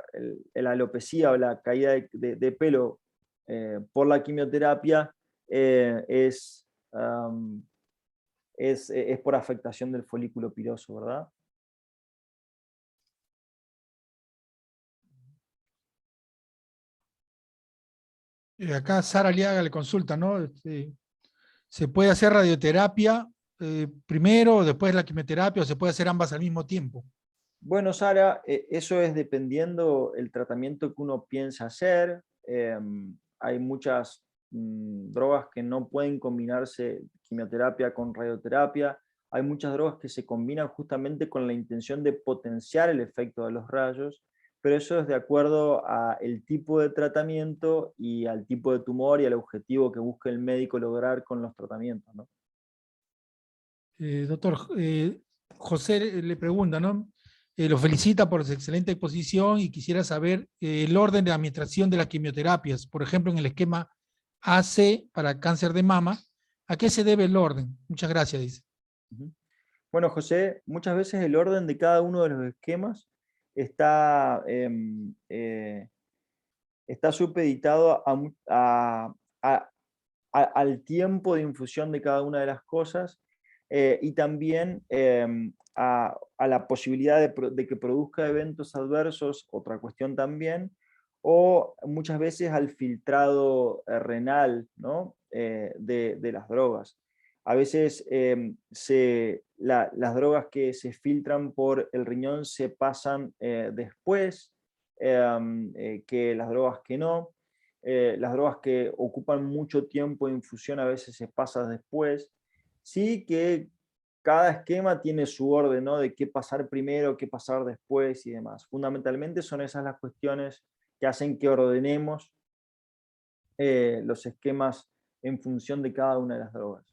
la alopecia o la caída de pelo por la quimioterapia es por afectación del folículo piloso, ¿verdad? Acá Sara Liaga le consulta, ¿no? ¿Se puede hacer radioterapia primero o después la quimioterapia o se puede hacer ambas al mismo tiempo? Bueno, Sara, eso es dependiendo el tratamiento que uno piensa hacer. Hay muchas drogas que no pueden combinarse, quimioterapia con radioterapia. Hay muchas drogas que se combinan justamente con la intención de potenciar el efecto de los rayos, pero eso es de acuerdo al tipo de tratamiento y al tipo de tumor y al objetivo que busca el médico lograr con los tratamientos, ¿no? Doctor, José le pregunta, ¿no? Lo felicita por su excelente exposición y quisiera saber el orden de administración de las quimioterapias, por ejemplo, en el esquema AC para cáncer de mama. ¿A qué se debe el orden? Muchas gracias, dice. Bueno, José, muchas veces el orden de cada uno de los esquemas está, está supeditado al tiempo de infusión de cada una de las cosas, y también a la posibilidad de que produzca eventos adversos, otra cuestión también, o muchas veces al filtrado renal, ¿no? De las drogas. A veces las drogas que se filtran por el riñón se pasan después que las drogas que no. las drogas que ocupan mucho tiempo de infusión a veces se pasan después. Sí que cada esquema tiene su orden, ¿no? De qué pasar primero, qué pasar después y demás. Fundamentalmente son esas las cuestiones que hacen que ordenemos los esquemas en función de cada una de las drogas.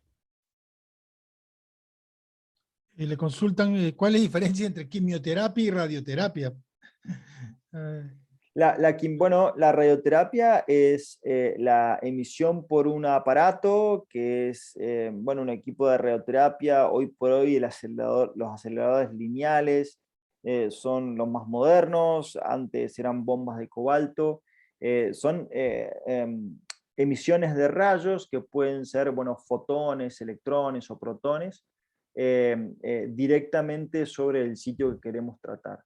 Y le consultan cuál es la diferencia entre quimioterapia y radioterapia. Bueno, la radioterapia es la emisión por un aparato que es bueno, un equipo de radioterapia. Hoy por hoy los aceleradores lineales son los más modernos, antes eran bombas de cobalto. Son emisiones de rayos que pueden ser, bueno, fotones, electrones o protones directamente sobre el sitio que queremos tratar.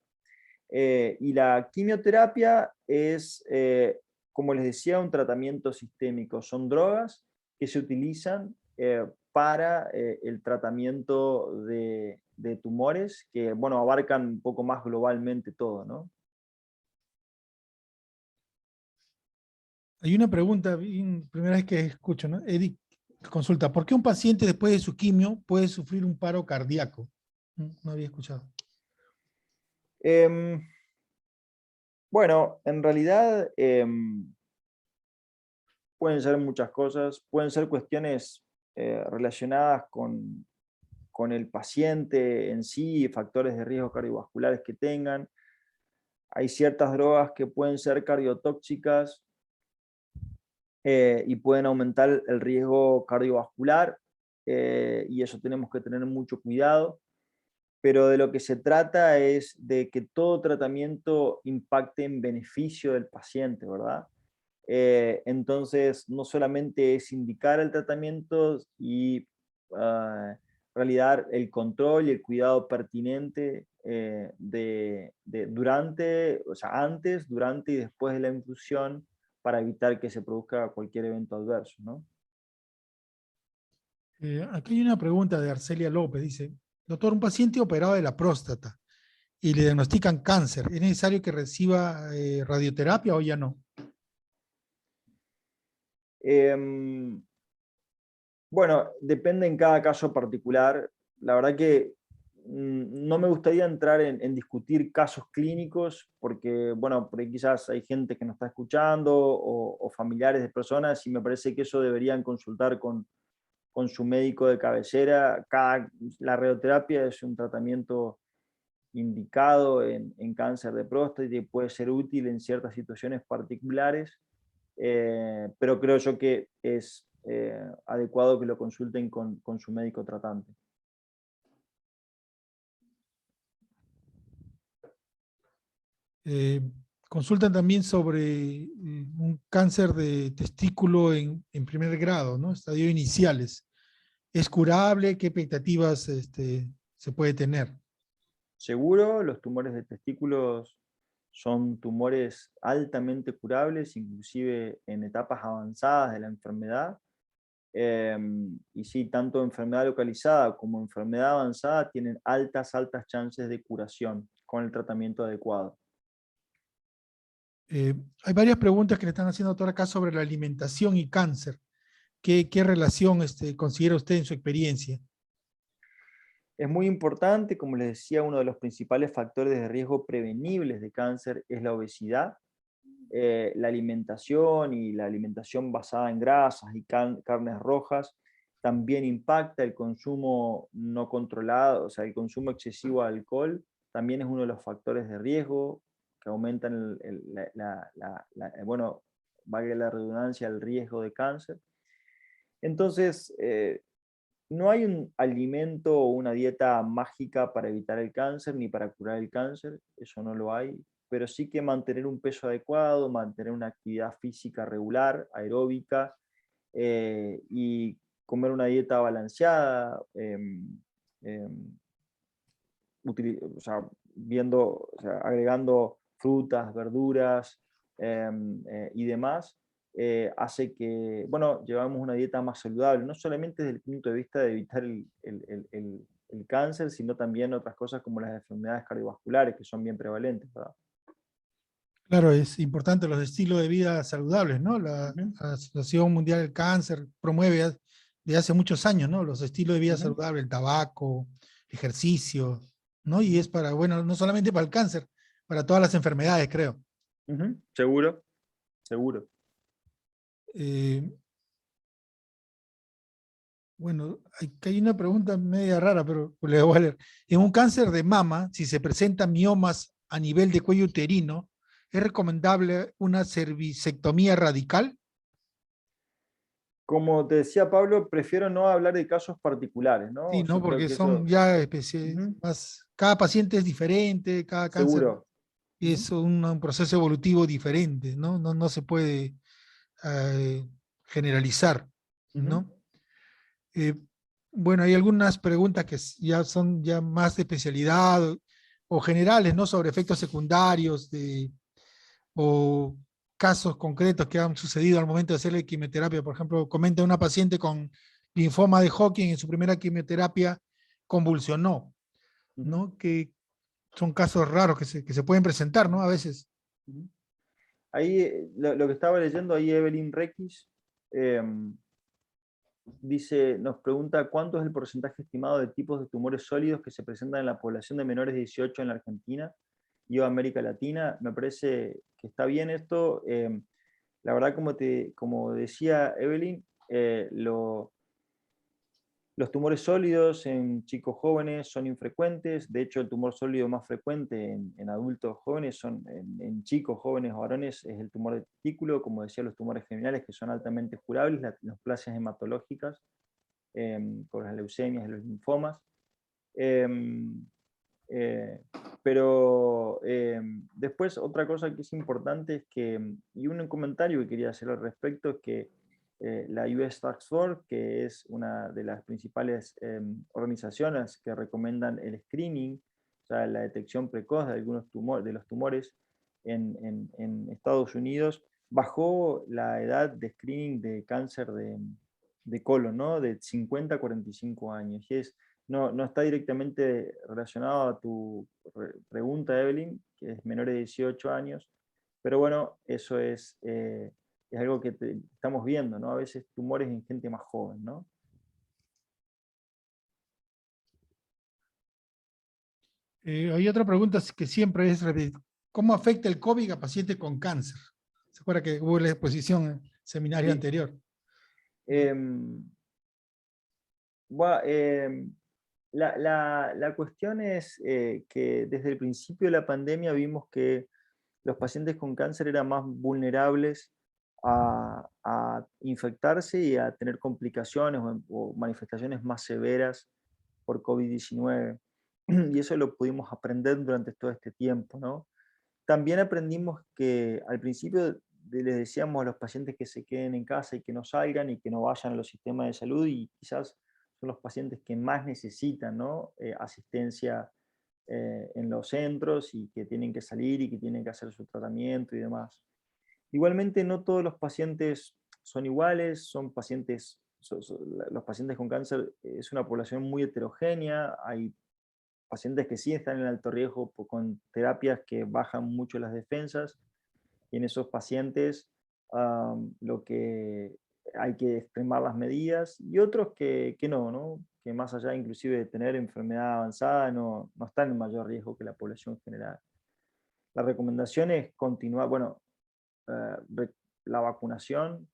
Y la quimioterapia es, como les decía, un tratamiento sistémico. Son drogas que se utilizan para el tratamiento de tumores que, bueno, abarcan un poco más globalmente todo, ¿no? Hay una pregunta, primera vez que escucho, ¿no? Edith consulta, ¿por qué un paciente después de su quimio puede sufrir un paro cardíaco? No había escuchado. Bueno, en realidad pueden ser muchas cosas, pueden ser cuestiones relacionadas con el paciente en sí, factores de riesgo cardiovasculares que tengan. Hay ciertas drogas que pueden ser cardiotóxicas y pueden aumentar el riesgo cardiovascular y eso tenemos que tener mucho cuidado. Pero de lo que se trata es de que todo tratamiento impacte en beneficio del paciente, ¿verdad? Entonces, no solamente es indicar el tratamiento y realizar el control y el cuidado pertinente durante, o sea, antes, durante y después de la infusión para evitar que se produzca cualquier evento adverso, ¿no? Aquí hay una pregunta de Arcelia López, dice, doctor, un paciente operado de la próstata y le diagnostican cáncer, ¿es necesario que reciba radioterapia o ya no? Bueno, depende en cada caso particular. La verdad que no me gustaría entrar en discutir casos clínicos porque, bueno, por ahí quizás hay gente que nos está escuchando o familiares de personas y me parece que eso deberían consultar con su médico de cabecera. La radioterapia es un tratamiento indicado en cáncer de próstata y puede ser útil en ciertas situaciones particulares, pero creo yo que es adecuado que lo consulten con su médico tratante. Consultan también sobre un cáncer de testículo en primer grado, ¿no? Estadio iniciales. ¿Es curable? ¿Qué expectativas se puede tener? Seguro, los tumores de testículos son tumores altamente curables, inclusive en etapas avanzadas de la enfermedad. Y sí, tanto enfermedad localizada como enfermedad avanzada tienen altas chances de curación con el tratamiento adecuado. Hay varias preguntas que le están haciendo ahora acá sobre la alimentación y cáncer. ¿Qué relación considera usted en su experiencia? Es muy importante, como les decía, uno de los principales factores de riesgo prevenibles de cáncer es la obesidad. La alimentación y la alimentación basada en grasas y carnes rojas también impacta el consumo no controlado, o sea, el consumo excesivo de alcohol también es uno de los factores de riesgo que aumentan, bueno, valga la redundancia, el riesgo de cáncer. Entonces, no hay un alimento o una dieta mágica para evitar el cáncer ni para curar el cáncer, eso no lo hay, pero sí que mantener un peso adecuado, mantener una actividad física regular, aeróbica, y comer una dieta balanceada, o sea, o sea, agregando frutas, verduras y demás, hace que, bueno, llevamos una dieta más saludable, no solamente desde el punto de vista de evitar el cáncer, sino también otras cosas como las enfermedades cardiovasculares que son bien prevalentes, ¿verdad? Claro, es importante los estilos de vida saludables, ¿no? La Ujú, Asociación Mundial del Cáncer promueve desde hace muchos años, ¿no? Los estilos de vida ujú, saludables, el tabaco, ejercicio, ¿no? Y es para, bueno, no solamente para el cáncer, para todas las enfermedades, creo. ujú. Seguro, seguro. Eh, bueno, hay una pregunta media rara, pero le voy a leer. En un cáncer de mama, si se presentan miomas a nivel de cuello uterino, ¿es recomendable una cervicectomía radical? Como te decía Pablo, prefiero no hablar de casos particulares, Sí, ¿no? ¿no? Yo creo Porque que son eso, ya ujú, más, cada paciente es diferente, cada cáncer seguro. Ujú, es un proceso evolutivo diferente, ¿no? No se puede eh, generalizar, ujú, ¿no? Eh, bueno, hay algunas preguntas que ya son ya más de especialidad o generales, ¿no? Sobre efectos secundarios o casos concretos que han sucedido al momento de hacerle quimioterapia. Por ejemplo, comenta una paciente con linfoma de Hodgkin en su primera quimioterapia convulsionó, ujú, ¿no? Que son casos raros que se pueden presentar, ¿no? A veces. ujú. Ahí, lo que estaba leyendo ahí, Evelyn Requis, dice, nos pregunta cuánto es el porcentaje estimado de tipos de tumores sólidos que se presentan en la población de menores de 18 en la Argentina y o América Latina. Me parece que está bien esto. La verdad, como decía Evelyn, los tumores sólidos en chicos jóvenes son infrecuentes. De hecho, el tumor sólido más frecuente en adultos jóvenes, en chicos jóvenes o varones, es el tumor de testículo, como decía, los tumores germinales que son altamente curables, las neoplasias hematológicas, por las leucemias y los linfomas. Em, eh, pero después otra cosa que es importante es que, y un comentario que quería hacer al respecto, es que la US Task Force, que es una de las principales organizaciones que recomiendan el screening, o sea, la detección precoz de algunos de los tumores en Estados Unidos, bajó la edad de screening de cáncer de colon, ¿no? De 50 a 45 años. Y no está directamente relacionado a tu pregunta, Evelyn, que es menor de 18 años, pero bueno, eso es algo que estamos viendo, ¿no? A veces tumores en gente más joven, ¿no? Hay otra pregunta que siempre es, ¿cómo afecta el COVID a pacientes con cáncer? ¿Se acuerda que hubo la exposición en el seminario Sí. anterior? Em, em, la cuestión es que desde el principio de la pandemia vimos que los pacientes con cáncer eran más vulnerables a infectarse y a tener complicaciones o manifestaciones más severas por COVID-19. Y eso lo pudimos aprender durante todo este tiempo, ¿no? También aprendimos que al principio les decíamos a los pacientes que se queden en casa y que no salgan y que no vayan a los sistemas de salud, y quizás son los pacientes que más necesitan, ¿no? Asistencia en los centros y que tienen que salir y que tienen que hacer su tratamiento y demás. Igualmente, no todos los pacientes son iguales, son pacientes, los pacientes con cáncer es una población muy heterogénea, hay pacientes que sí están en alto riesgo con terapias que bajan mucho las defensas, y en esos pacientes lo que hay que extremar las medidas, y otros que no, ¿no? Que más allá inclusive de tener enfermedad avanzada, no están en mayor riesgo que la población general. La recomendación es continuar, bueno, la vacunación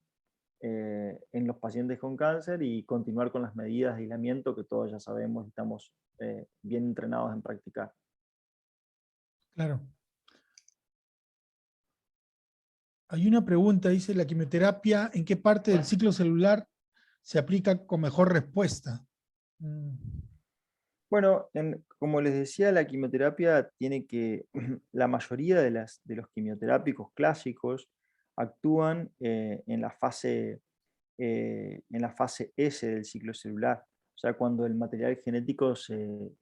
en los pacientes con cáncer y continuar con las medidas de aislamiento que todos ya sabemos y estamos bien entrenados en practicar. Claro. Hay una pregunta, dice, ¿la quimioterapia en qué parte del ciclo celular se aplica con mejor respuesta? Mm, Bueno, como les decía, la quimioterapia la mayoría de los quimioterápicos clásicos actúan en la fase S del ciclo celular, o sea, cuando el material genético se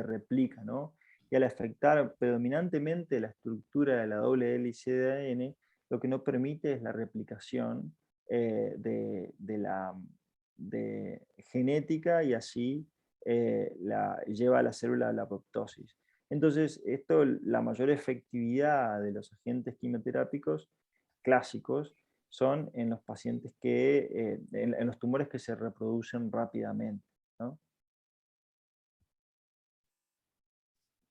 replica, ¿no? Y al afectar predominantemente la estructura de la doble hélice de ADN, lo que no permite es la replicación de la genética, y así lleva a la célula a la apoptosis. Entonces, la mayor efectividad de los agentes quimioterápicos clásicos son en los pacientes en los tumores que se reproducen rápidamente, ¿no?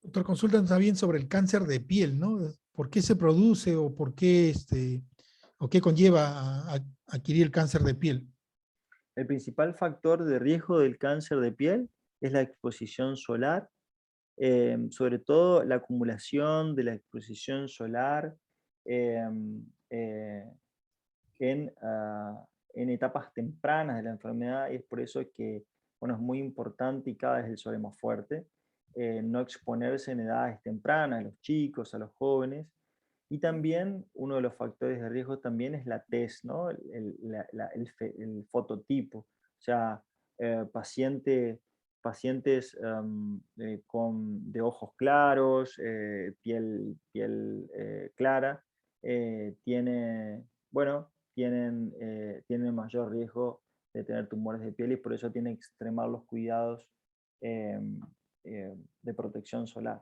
Doctor, consultan también sobre el cáncer de piel, ¿no? ¿Por qué se produce o por qué, o qué conlleva a adquirir el cáncer de piel? El principal factor de riesgo del cáncer de piel es la exposición solar, sobre todo la acumulación de la exposición solar em, eh, en etapas tempranas de la enfermedad, y es por eso que, bueno, es muy importante y cada vez el sol es más fuerte, no exponerse en edades tempranas, a los chicos, a los jóvenes. Y también uno de los factores de riesgo también es la tez, ¿no? El fototipo. O sea, pacientes de ojos claros, piel clara, tienen mayor riesgo de tener tumores de piel, y por eso tienen que extremar los cuidados de protección solar.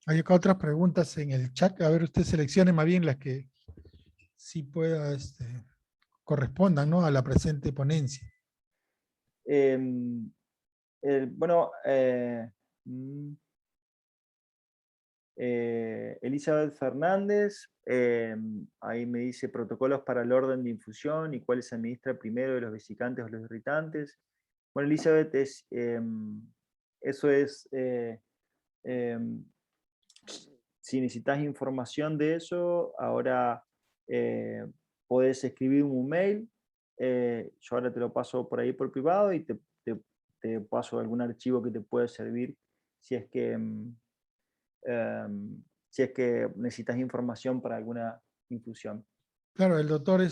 Hay acá otras preguntas en el chat. A ver, usted seleccione más bien las que sí pueda, correspondan, ¿no?, a la presente ponencia. Elizabeth Fernández, ahí me dice protocolos para el orden de infusión y cuáles se administra primero, de los vesicantes o los irritantes. Bueno, Elizabeth, eso es, si necesitas información de eso, ahora podés escribir un mail, yo ahora te lo paso por ahí por privado y te paso algún archivo que te puede servir si es que necesitas información para alguna infusión. Claro, el doctor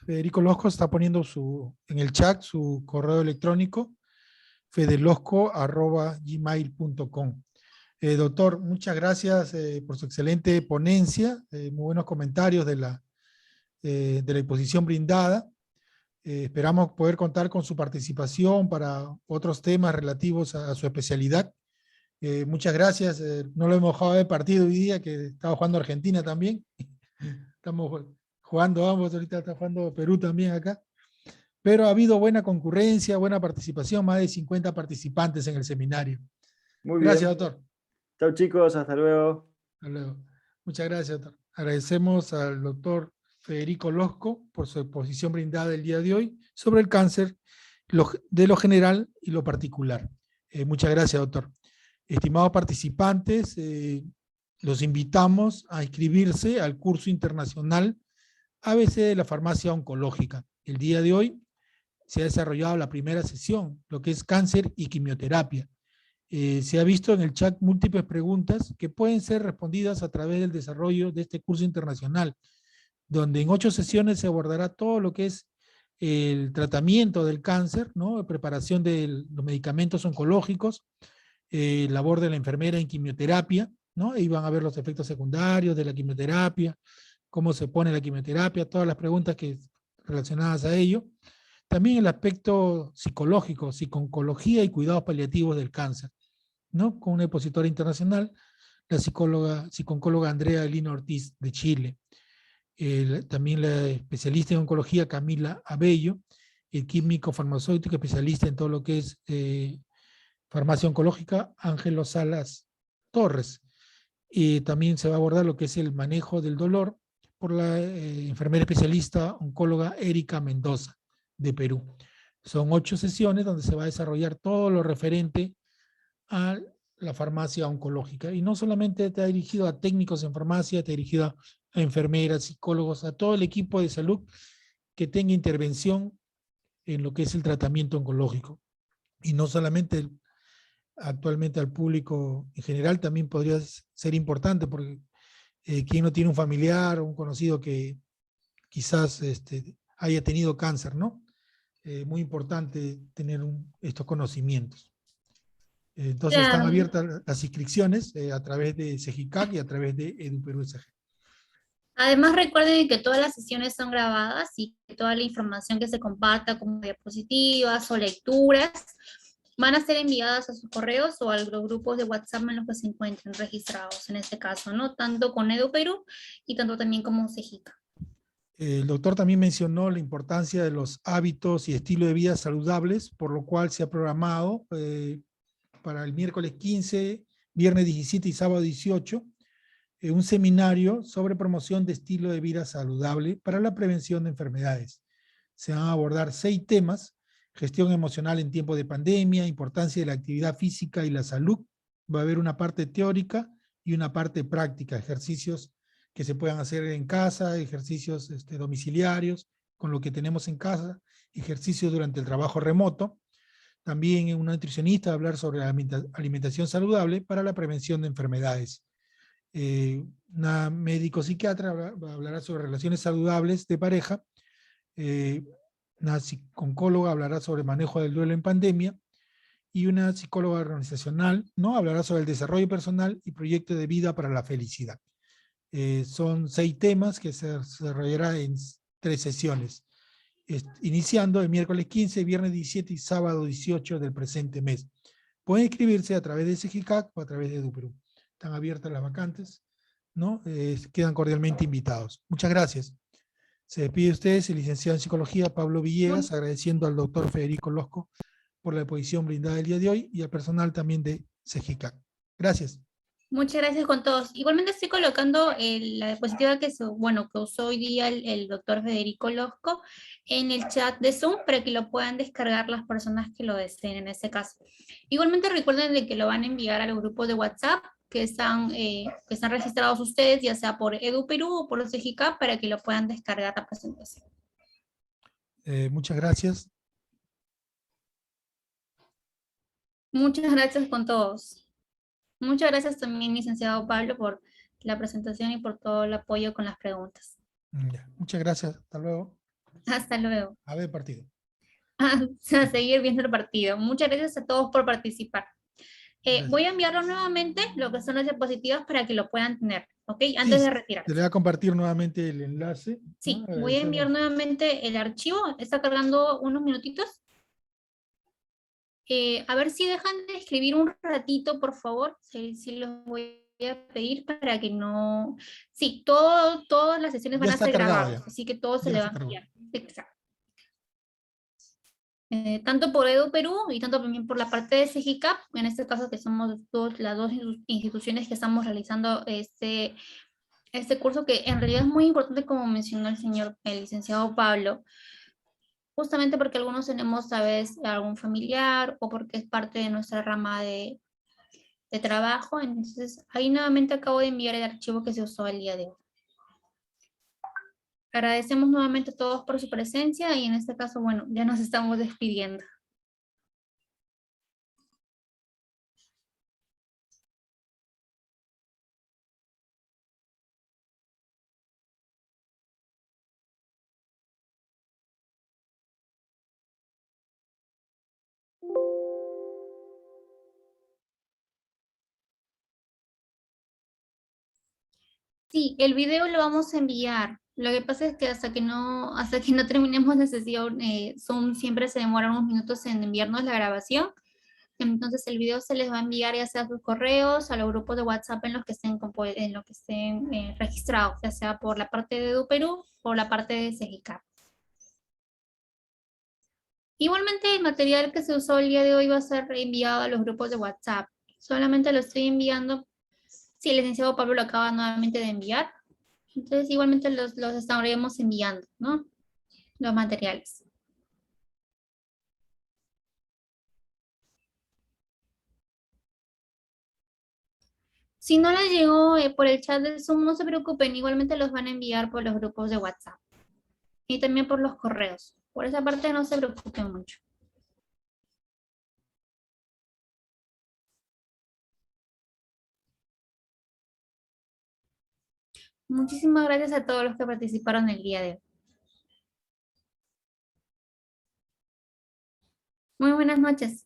Federico Losco está poniendo en el chat su correo electrónico, fedelosco@gmail.com. Doctor, muchas gracias por su excelente ponencia, muy buenos comentarios de la exposición brindada. Esperamos poder contar con su participación para otros temas relativos a su especialidad. Muchas gracias. No lo hemos dejado de partido hoy día, que estaba jugando Argentina también. Estamos jugando ambos, ahorita está jugando Perú también acá. Pero ha habido buena concurrencia, buena participación, más de 50 participantes en el seminario. Muy bien. Gracias, doctor. Chao, chicos, hasta luego. Hasta luego. Muchas gracias, doctor. Agradecemos al doctor Federico Losco por su exposición brindada el día de hoy sobre el cáncer de lo general y lo particular. Muchas gracias, doctor. Estimados participantes, los invitamos a inscribirse al curso internacional ABC de la farmacia oncológica. El día de hoy se ha desarrollado la primera sesión, lo que es cáncer y quimioterapia. Se ha visto en el chat múltiples preguntas que pueden ser respondidas a través del desarrollo de este curso internacional, donde en 8 sesiones se abordará todo lo que es el tratamiento del cáncer, ¿no?, preparación de los medicamentos oncológicos, labor de la enfermera en quimioterapia, ¿no? Ahí van a ver los efectos secundarios de la quimioterapia, cómo se pone la quimioterapia, todas las preguntas relacionadas a ello. También el aspecto psicológico, psico-oncología y cuidados paliativos del cáncer, ¿no?, con una expositora internacional, la psico-oncóloga Andrea Lina Ortiz de Chile. También la especialista en oncología Camila Abello, el químico farmacéutico especialista en todo lo que es farmacia oncológica Ángelo Salas Torres. Y también se va a abordar lo que es el manejo del dolor por la enfermera especialista oncóloga Erika Mendoza de Perú. Son 8 sesiones donde se va a desarrollar todo lo referente a la farmacia oncológica. Y no solamente está dirigido a técnicos en farmacia, está dirigido a enfermeras, psicólogos, a todo el equipo de salud que tenga intervención en lo que es el tratamiento oncológico. Y no solamente actualmente al público en general, también podría ser importante, porque quien no tiene un familiar o un conocido que quizás haya tenido cáncer, ¿no? Muy importante tener estos conocimientos. Entonces Claro. están abiertas las inscripciones a través de CEGICAC y a través de EduPerú SG. Además, recuerden que todas las sesiones son grabadas y que toda la información que se comparta como diapositivas o lecturas van a ser enviadas a sus correos o a los grupos de WhatsApp en los que se encuentren registrados, en este caso, ¿no? Tanto con EduPerú y tanto también como CEGICA. El doctor también mencionó la importancia de los hábitos y estilo de vida saludables, por lo cual se ha programado para el miércoles 15, viernes 17 y sábado 18, un seminario sobre promoción de estilo de vida saludable para la prevención de enfermedades. Se van a abordar 6 temas: gestión emocional en tiempos de pandemia, importancia de la actividad física y la salud. Va a haber una parte teórica y una parte práctica, ejercicios que se puedan hacer en casa, ejercicios domiciliarios, con lo que tenemos en casa, ejercicios durante el trabajo remoto. También una nutricionista va a hablar sobre la alimentación saludable para la prevención de enfermedades. Una médico psiquiatra hablará sobre relaciones saludables de pareja. Una oncóloga hablará sobre manejo del duelo en pandemia, y una psicóloga organizacional, ¿no?, hablará sobre el desarrollo personal y proyecto de vida para la felicidad. Son 6 temas que se desarrollará en 3 sesiones, iniciando el miércoles 15, viernes 17 y sábado 18 del presente mes. Pueden inscribirse a través de CEGICAC o a través de EduPerú. Están abiertas las vacantes, ¿no? Quedan cordialmente invitados. Muchas gracias. Se despide de ustedes el licenciado en Psicología Pablo Villegas, agradeciendo al doctor Federico Losco por la exposición brindada el día de hoy y al personal también de CEGICAC. Gracias. Muchas gracias con todos. Igualmente estoy colocando la diapositiva que usó hoy día el doctor Federico Losco en el chat de Zoom para que lo puedan descargar las personas que lo deseen en este caso. Igualmente recuerden de que lo van a enviar a los grupos de WhatsApp que están registrados ustedes, ya sea por EduPerú o por CEGICAP, para que lo puedan descargar la presentación. Muchas gracias. Muchas gracias con todos. Muchas gracias también, licenciado Pablo, por la presentación y por todo el apoyo con las preguntas. Muchas gracias. Hasta luego. Hasta luego. A ver, partido. A seguir viendo el partido. Muchas gracias a todos por participar. Voy a enviarlo nuevamente, lo que son las diapositivas, para que lo puedan tener, ¿ok? Antes de retirar. Se le va a compartir nuevamente el enlace. Sí, voy a enviar nuevamente el archivo. Está cargando unos minutitos. A ver si dejan de escribir un ratito, por favor. Sí, los voy a pedir para que no... Sí, todas las sesiones van a ser grabadas, así que todo se le va a enviar. Exacto. Tanto por EduPerú y tanto también por la parte de CEGICAP, en este caso que somos las dos instituciones que estamos realizando este curso, que en realidad es muy importante, como mencionó el licenciado Pablo, justamente porque algunos tenemos, ¿sabes?, algún familiar o porque es parte de nuestra rama de trabajo. Entonces, ahí nuevamente acabo de enviar el archivo que se usó el día de hoy. Agradecemos nuevamente a todos por su presencia y en este caso, bueno, ya nos estamos despidiendo. Sí, el video lo vamos a enviar. Lo que pasa es que hasta que no terminemos la sesión, Zoom siempre se demora unos minutos en enviarnos la grabación. Entonces el video se les va a enviar ya sea a sus correos, a los grupos de WhatsApp en los que estén, registrados, ya sea por la parte de EduPerú o la parte de CEGICAP. Igualmente el material que se usó el día de hoy va a ser enviado a los grupos de WhatsApp. Solamente lo estoy enviando. Sí, el licenciado Pablo lo acaba nuevamente de enviar. Entonces igualmente los estaríamos enviando, ¿no? Los materiales. Si no les llegó por el chat de Zoom, no se preocupen, igualmente los van a enviar por los grupos de WhatsApp. Y también por los correos. Por esa parte no se preocupen mucho. Muchísimas gracias a todos los que participaron el día de hoy. Muy buenas noches.